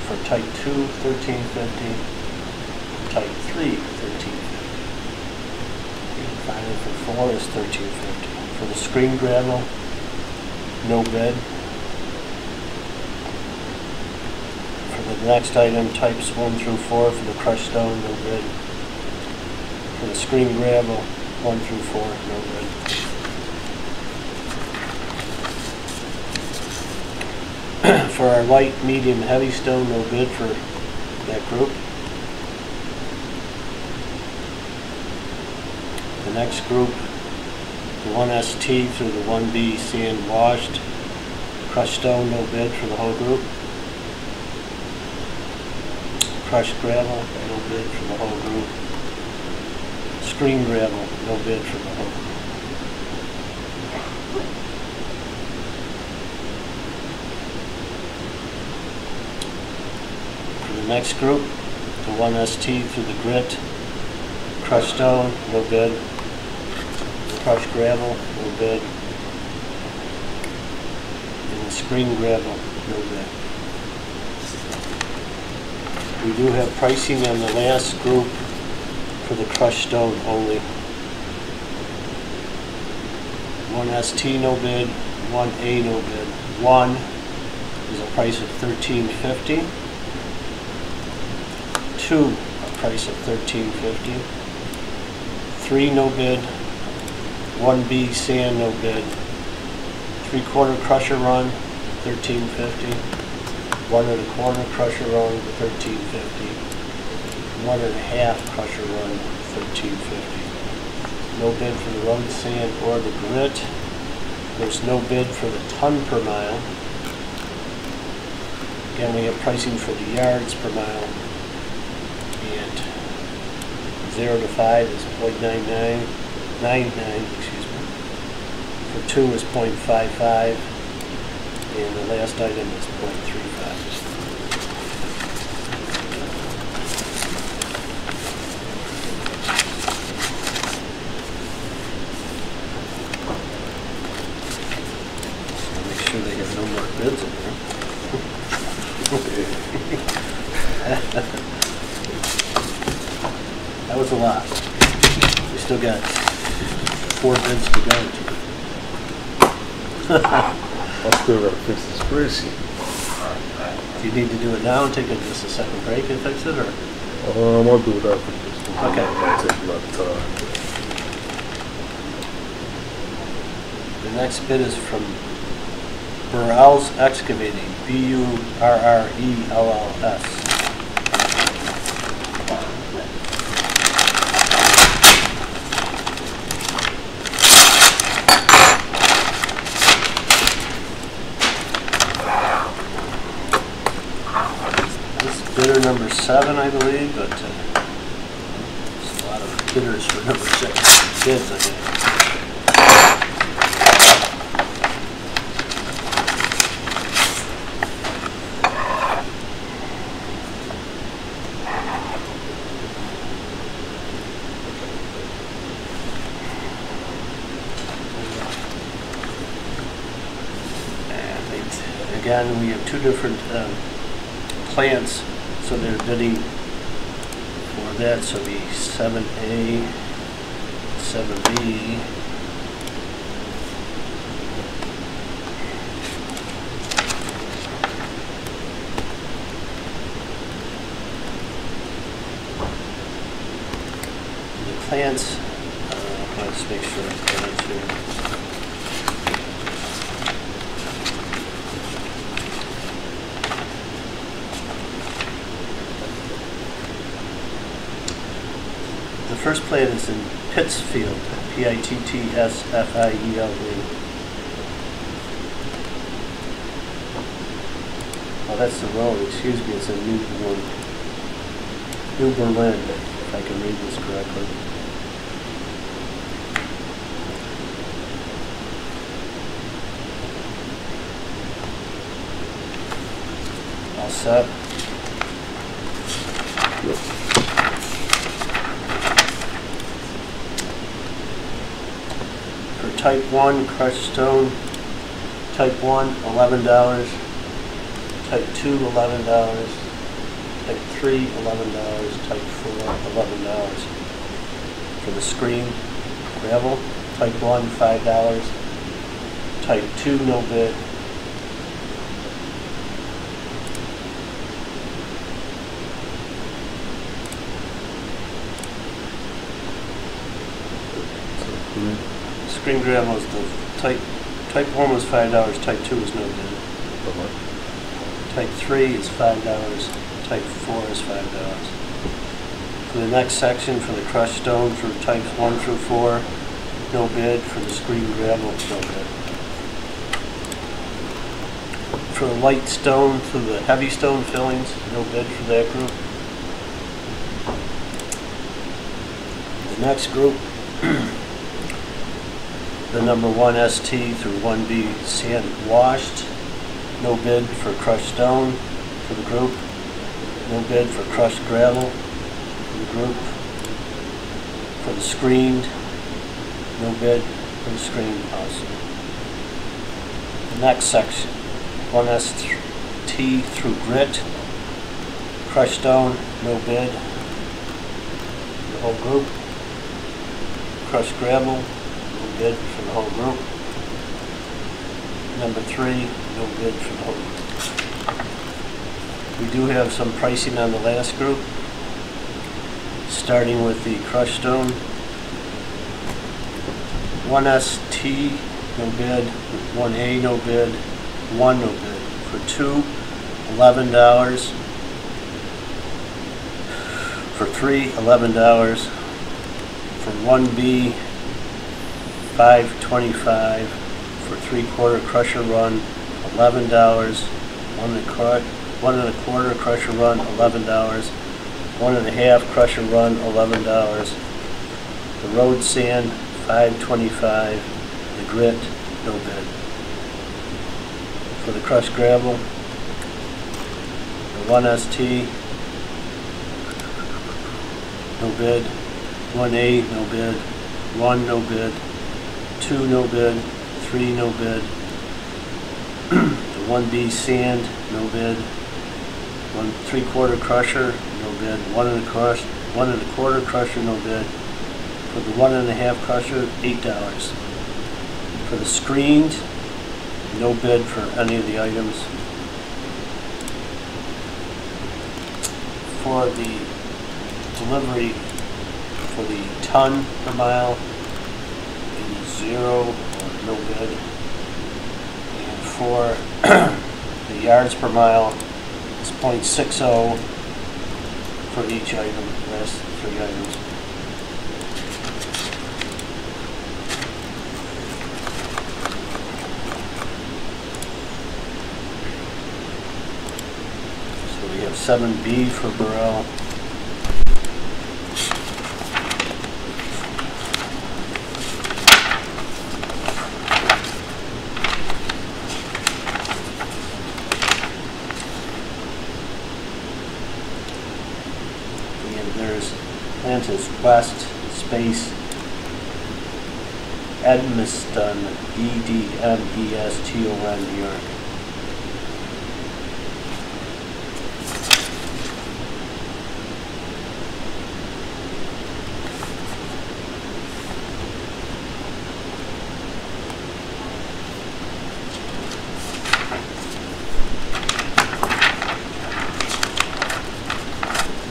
Speaker 1: For type 2, $13.50. Type 3, $13.50. And finally for 4 is $13.50. For the screen gravel, no bid. For the next item, types 1 through 4 for the crushed stone, no bid. For the screen gravel, 1 through 4, no bid. For our light, medium, heavy stone, no bid for that group. The next group, the 1ST through the 1B sand washed. Crushed stone, no bid for the whole group. Crushed gravel, no bid for the whole group. Screen gravel, no bid for the whole group. Next group, the 1ST through the grit. Crushed stone, no bid. Crushed gravel, no bid. And the screen gravel, no bid. We do have pricing on the last group for the crushed stone only. 1ST, no bid. 1A, no bid. 1 is a price of $13.50. 2, a price of $13.50. 3, no bid. 1B sand, no bid. 3/4 crusher run, $13.50. 1 1/4 crusher run, $13.50. 1 1/2 crusher run, $13.50. No bid for the road sand or the grit. There's no bid for the ton per mile. Again, we have pricing for the yards per mile. And 0 to 5 is 0.99, excuse me. For 2 is 0.55, and the last item is 0.35. So make sure they have no more bids in there. That was a lot. We still got 4 bids to go to.
Speaker 2: I still gotta fix the spreadsheet.
Speaker 1: Do you need to do it now and take just a second break and fix it, or?
Speaker 2: I'll do it after this.
Speaker 1: Okay.
Speaker 2: It'll take a lot of time.
Speaker 1: The next bid is from Burrell's Excavating, B-U-R-R-E-L-L-S. Bidder number 7, I believe, but there's a lot of bidders for number 6 bids, I think. And again, we have 2 different plants. So they're bidding for that, so the 7A, 7B. plants. Let's make sure I get it here. The first plant is in Pittsfield, Pittsfield. Oh, that's the road, excuse me, it's in New Berlin, if I can read this correctly. All set?
Speaker 2: Yep.
Speaker 1: For type 1 crushed stone, type 1 $11, type 2 $11, type 3 $11, type 4 $11. For the screen gravel, type 1 $5, type 2 no bid, screen gravel is the type 1 was $5, type 2 is no bid. Type 3 is $5, type 4 is $5. For the next section, for the crushed stone, for types 1 through 4, no bid. For the screen gravel, no bid. For the light stone, for the heavy stone fillings, no bid for that group. The next group, the number 1 ST through 1B sand washed, no bid for crushed stone for the group, no bid for crushed gravel for the group. For the screened, no bid for the screen also. The next section, 1 ST through grit, crushed stone, no bid for the whole group. Crushed gravel, no bid for the whole group. Number 3, no bid for the whole group. We do have some pricing on the last group, starting with the crushed stone. 1 ST, no bid. 1A, no bid. 1, no bid. For 2, $11. For 3, $11. For 1B, $5.25. For 3/4 crusher run, $11. 1 1/4 crusher run, $11. 1 1/2 crusher run, $11. The road sand, $5.25. The grit, no bid. For the crushed gravel, the 1 ST, no bid. 1A, no bid. 1, no bid. 2, no bid. 3, no bid. The 1B sand, no bid. 1 3/4 crusher, no bid. 1 1/4 crusher, no bid. For the 1 1/2 crusher, $8. For the screened, no bid for any of the items. For the delivery, for the ton per mile, it is 0 or no bid. And for the yards per mile, it's 0.60 for each item, the last 3 items. So we have 7B for Burrell. There's Atlantis West Space Edmiston, EDMESTON, New York.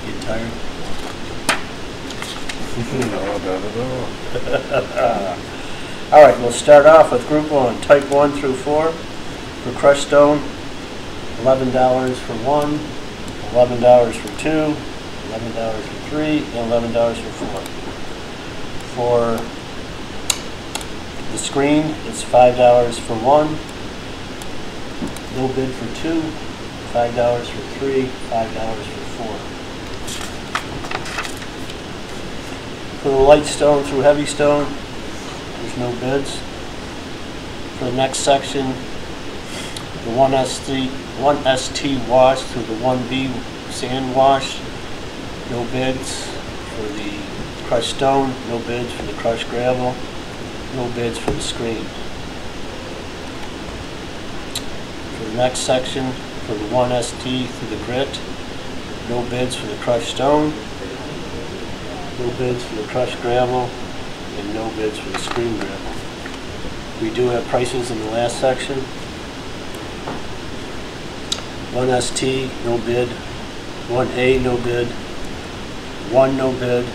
Speaker 1: Get tired?
Speaker 2: No, not at all.
Speaker 1: All right, we'll start off with Group 1, Type 1 through 4. For crushed stone, $11 for 1, $11 for 2, $11 for 3, and $11 for 4. For the screen, it's $5 for 1, no bid for 2, $5 for 3, $5 for 4. For the light stone through heavy stone, there's no bids. For the next section, the 1ST wash through the 1B sand wash, no bids. For the crushed stone, no bids. For the crushed gravel, no bids for the screen. For the next section, for the 1ST through the grit, no bids for the crushed stone, no bids for the crushed gravel, and no bids for the screen gravel. We do have prices in the last section. 1ST, no bid. 1A, no bid. 1, no bid.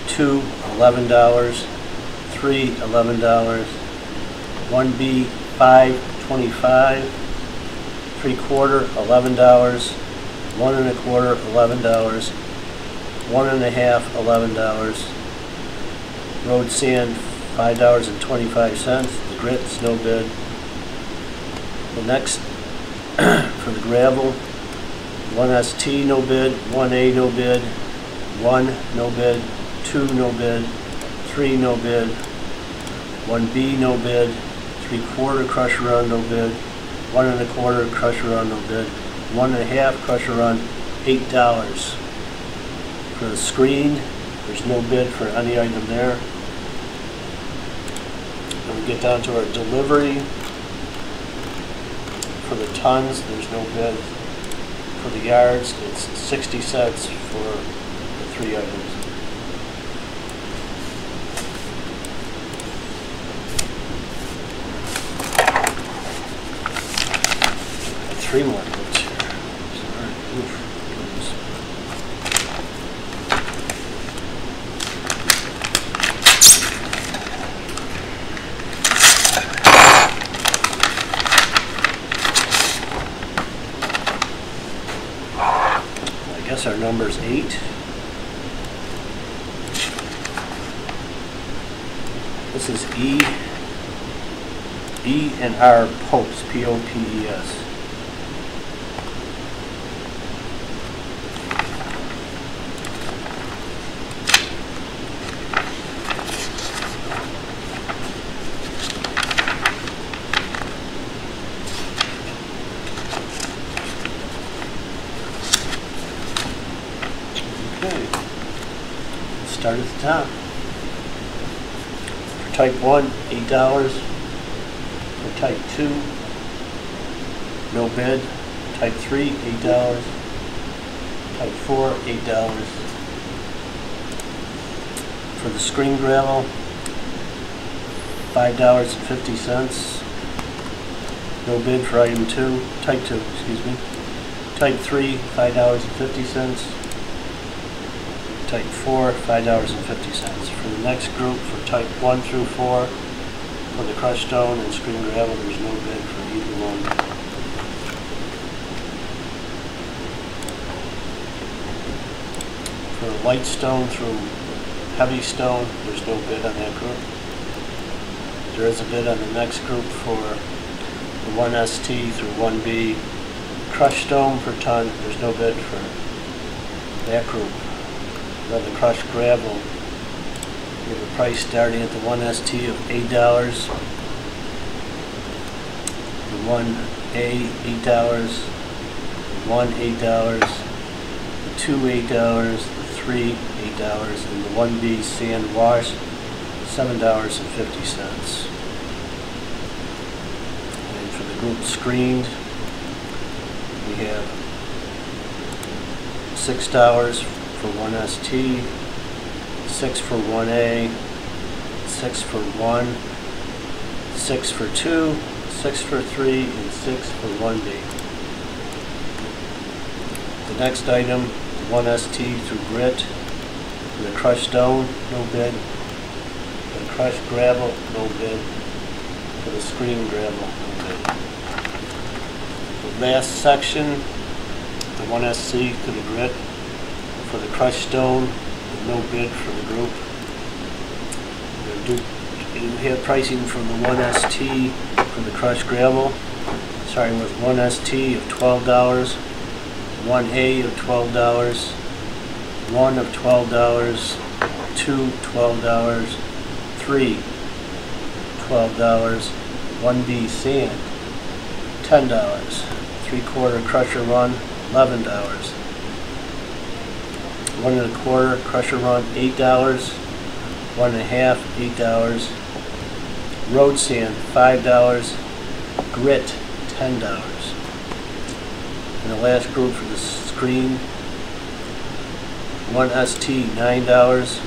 Speaker 1: 2, $11. 3, $11. 1B, 5, $25. 3/4, $11. 1 1/4, $11. 1 1/2, $11. Road sand, $5.25. The grit's no bid. The next, for the gravel, 1ST no bid, 1A no bid, 1 no bid, 2 no bid, 3 no bid, 1B no bid, 3/4 crusher run no bid, 1 1/4 crusher run no bid, 1 1/2 crusher run, $8. For the screen, there's no bid for any item there. When we get down to our delivery, for the tons, there's no bid. For the yards, it's 60 cents for the 3 items. Three more notes here. Sorry. Oof. I guess our number's 8. This is E and R Popes, P-O-P-E-S. Okay, let's start at the top. For type 1, $8. For type 2, no bid. Type 3, $8. Type 4, $8. For the screen gravel, $5.50. No bid for item 2, type 2, excuse me. Type 3, $5.50. Type 4, $5.50. For the next group, for type 1 through 4, for the crushed stone and screen gravel, there's no bid for either one. For the light stone through heavy stone, there's no bid on that group. There is a bid on the next group for the 1ST through 1B. Crushed stone per ton, there's no bid for that group. Then the crushed gravel, we have a price starting at the 1ST of $8, the 1A, $8, the 1, $8, the 2, $8, the 3, $8, and the 1B sand wash, $7.50. And for the group screened, we have $6 for 1ST, 6 for 1A, 6 for 1, 6 for 2, 6 for 3, and 6 for 1B. The next item, 1ST through grit, For the crushed stone, no bid. For the crushed gravel, no bid. For the screen gravel, no bid. The last section, the 1SC to the grit. For the crushed stone, no bid for the group. We have pricing from the 1ST for the crushed gravel, starting with 1ST of $12, 1A of $12, 1 of $12, 2 $12, 3 $12, 1B sand $10, 3/4 crusher run $11, 1 1/4 crusher run $8, 1 1/2 $8, road sand $5, grit $10. And the last group for the screen, 1ST $9,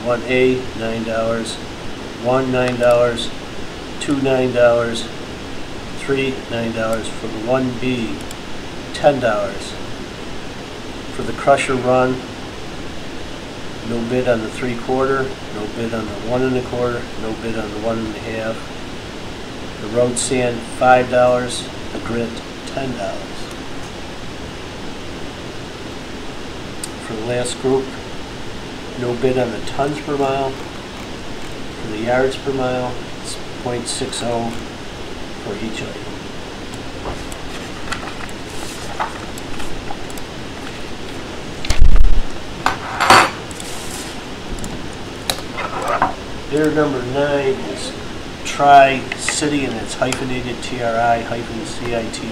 Speaker 1: 1A $9, 1 $9, 2 $9, 3 $9. For the 1B $10. For the crusher run, no bid on the 3/4, no bid on the 1 1/4, no bid on the 1 1/2. The road sand $5, the grit $10. For the last group, no bid on the tons per mile. For the yards per mile, it's .60 for each item. Bidder number 9 is Tri-City, and it's hyphenated TRI-CITY.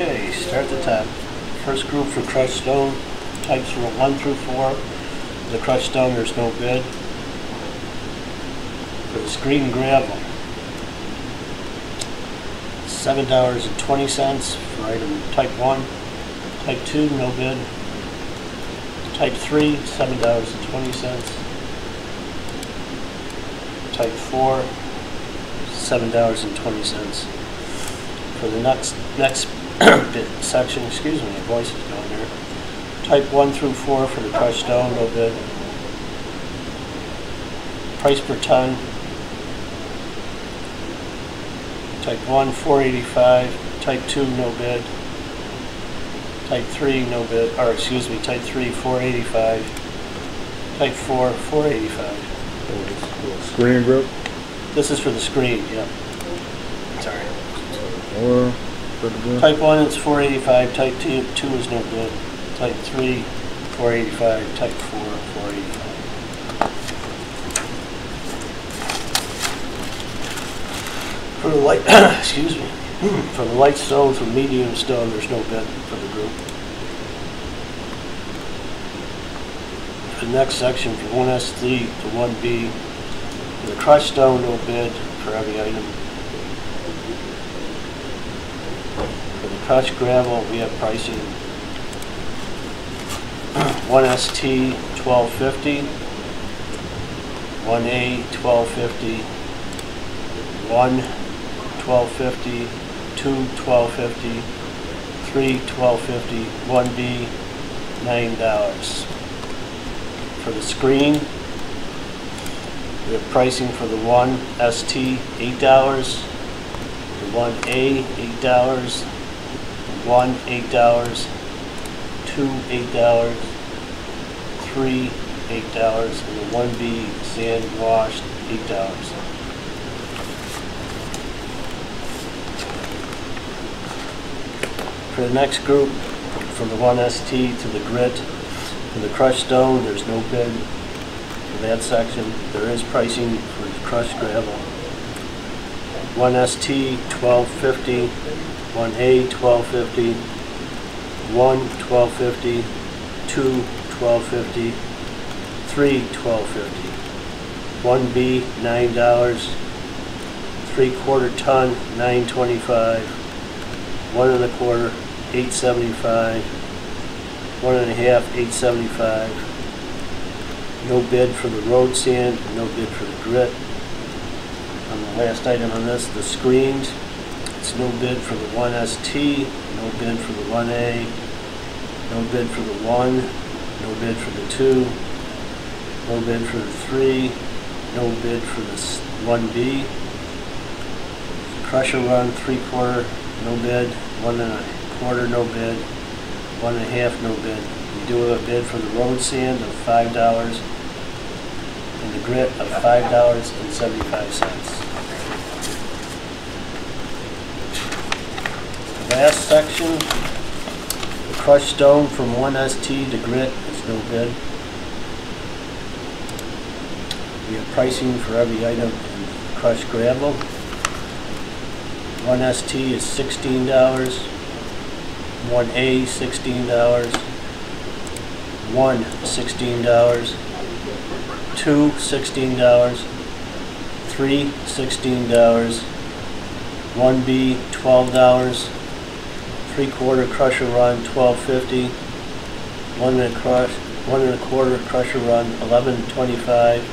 Speaker 1: Okay, start at the top. First group for crushed stone, types were 1 through 4. The crushed stone, there's no bid. For the screen gravel, $7.20 for item type 1. Type 2, no bid. Type 3, $7.20. Type 4, $7.20. For the next bit section, excuse me, my voice is going there. Type 1 through 4 for the crushed stone, no bid. Price per ton. Type 1, $4.85. Type 2, no bid. Type 3, no bid. Or excuse me, Type 3, $4.85. Type 4, $4.85.
Speaker 2: Screen grip?
Speaker 1: This is for the screen, yeah. Sorry.
Speaker 2: Type
Speaker 1: 1 is $4.85. Type 2 is no bid. Type 3, $4.85. Type 4, $4.85. For the light, excuse me, for the light stone, for medium stone, there's no bid for the group. For the next section, from 1SC to 1B, for the crushed stone, no bid for every item. For the crushed gravel, we have pricing. 1ST $12.50, 1A $12.50, 1 $12.50, 2 $12.50, 3 $12.50, 1B $9. For the screen, we have pricing for the 1ST $8, the 1A $8, 1 $8, 2 $8, 3 $8, and the 1B sand washed $8. For the next group, from the 1ST to the grit, for the crushed stone, there's no bid for that section. There is pricing for the crushed gravel. 1ST $12.50, 1A $12.50, 1 $12.50, 2 $12.50, 3, $12.50. 1B, $9. 3/4 ton, $9.25. 1 1/4, $8.75. 1 1/2, $8.75. No bid for the road sand, no bid for the grit. On the last item on this, the screens, it's no bid for the 1ST, no bid for the 1A, no bid for the 1, no bid for the 2, no bid for the 3, no bid for the 1B. Crusher run, 3/4, no bid. 1 1/4, no bid. 1 1/2, no bid. We do have a bid for the road sand of $5 and the grit of $5.75. The last section, the crushed stone from 1ST to grit is no bid. We have pricing for every item in crushed gravel. 1ST is $16, 1A $16, 1 $16, 2 $16, 3 $16, 1B $12, 3/4 crusher run $12.50, 1 1/4 crusher run $11.25,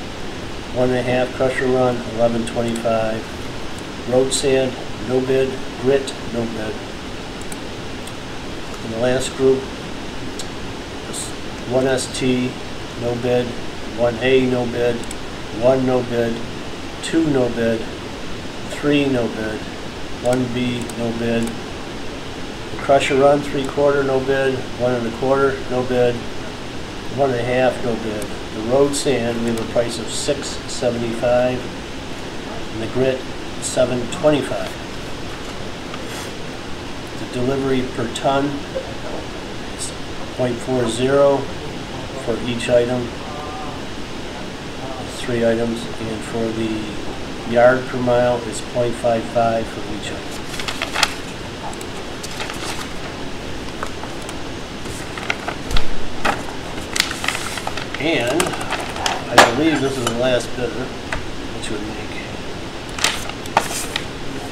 Speaker 1: 1 1/2 crusher run $11.25, road sand no bid, grit no bid. In the last group, 1ST no bid, 1A no bid, 1 no bid, 2 no bid, 3 no bid, 1B no bid. The crusher run 3/4 no bid, 1 1/4 no bid, 1 1/2 no bid. The road sand we have a price of $6.75 and the grit $7.25. The delivery per ton is 0.40 for each item, 3 items, and for the yard per mile is 0.55 for each item. And I believe this is the last bidder, which would make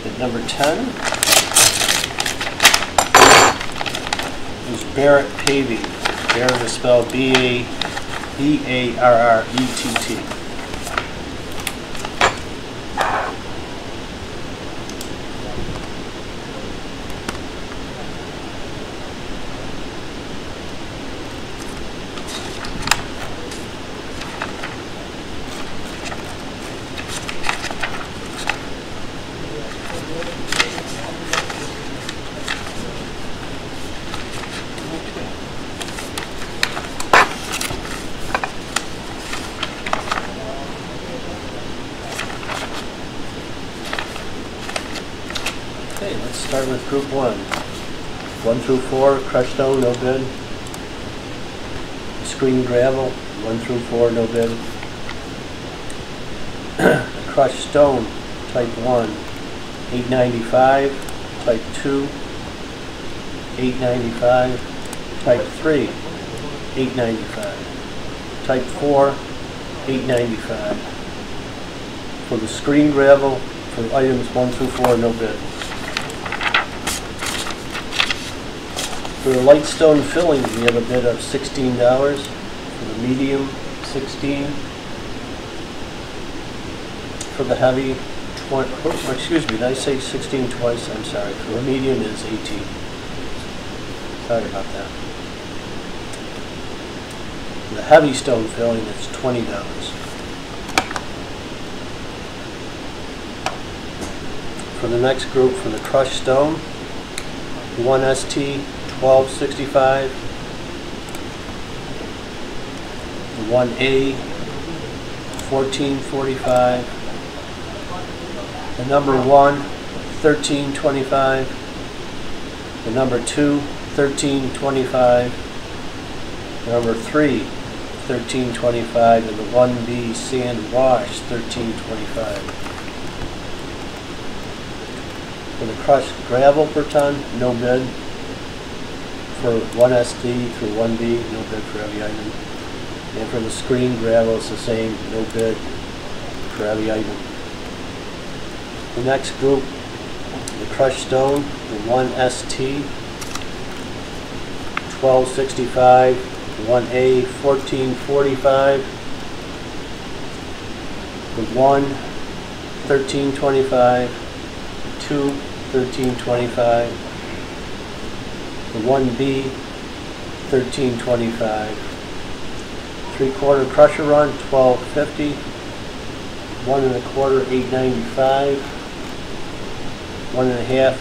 Speaker 1: bid number 10 is Barrett Paving. Barrett is spelled B-A-R-R-E-T-T. Okay, let's start with group 1. 1 through 4, crushed stone, no bid. Screen gravel, 1 through 4, no bid. Crushed stone, type 1, $8.95. Type 2, $8.95. Type 3, $8.95. Type 4, $8.95. For the screen gravel, for items 1 through 4, no bid. For the light stone filling, we have a bid of $16. For the medium, $16. For the heavy, 20. Oh, excuse me, did I say 16 twice? I'm sorry. For the medium, it is 18. Sorry about that. For the heavy stone filling, it's $20. For the next group, for the crushed stone, 1ST, $12.65. The 1A, $14.45. The number 1, $13.25. The number 2, $13.25. The number 3, $13.25, and the 1B sand wash, $13.25. For the crushed gravel per ton, no bid. For 1ST through 1B, no bid for every item. And for the screen gravel, it's the same, no bid for heavy item. The next group, the crushed stone, the 1ST, 1265, 1A, 1445, the 1, 1325, 2, 1325, the 1B, 1325, 3/4 crusher run, 1250, 1 1/4, 895, 1 1/2,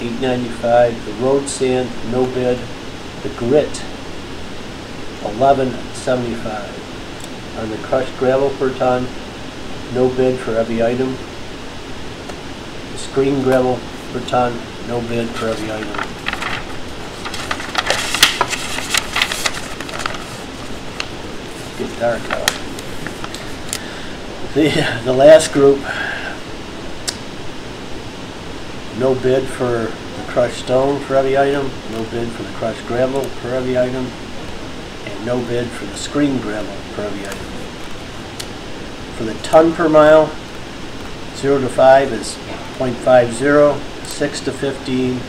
Speaker 1: 895, the road sand, no bid, the grit, 1175. On the crushed gravel per ton, no bid for heavy item. The screen gravel per ton, no bid for heavy item. It's getting dark out. The last group, no bid for the crushed stone for heavy item, no bid for the crushed gravel for heavy item, and no bid for the screen gravel for heavy item. For the ton per mile, 0 to 5 is 0.50, 6 to 15,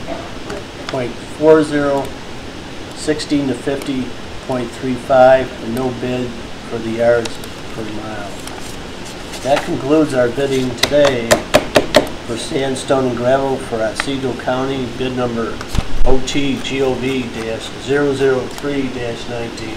Speaker 1: 0.40, 16 to 50, 0.35, and no bid for the yards per mile. That concludes our bidding today for sandstone and gravel for Otsego County, bid number OTGOV-003-19.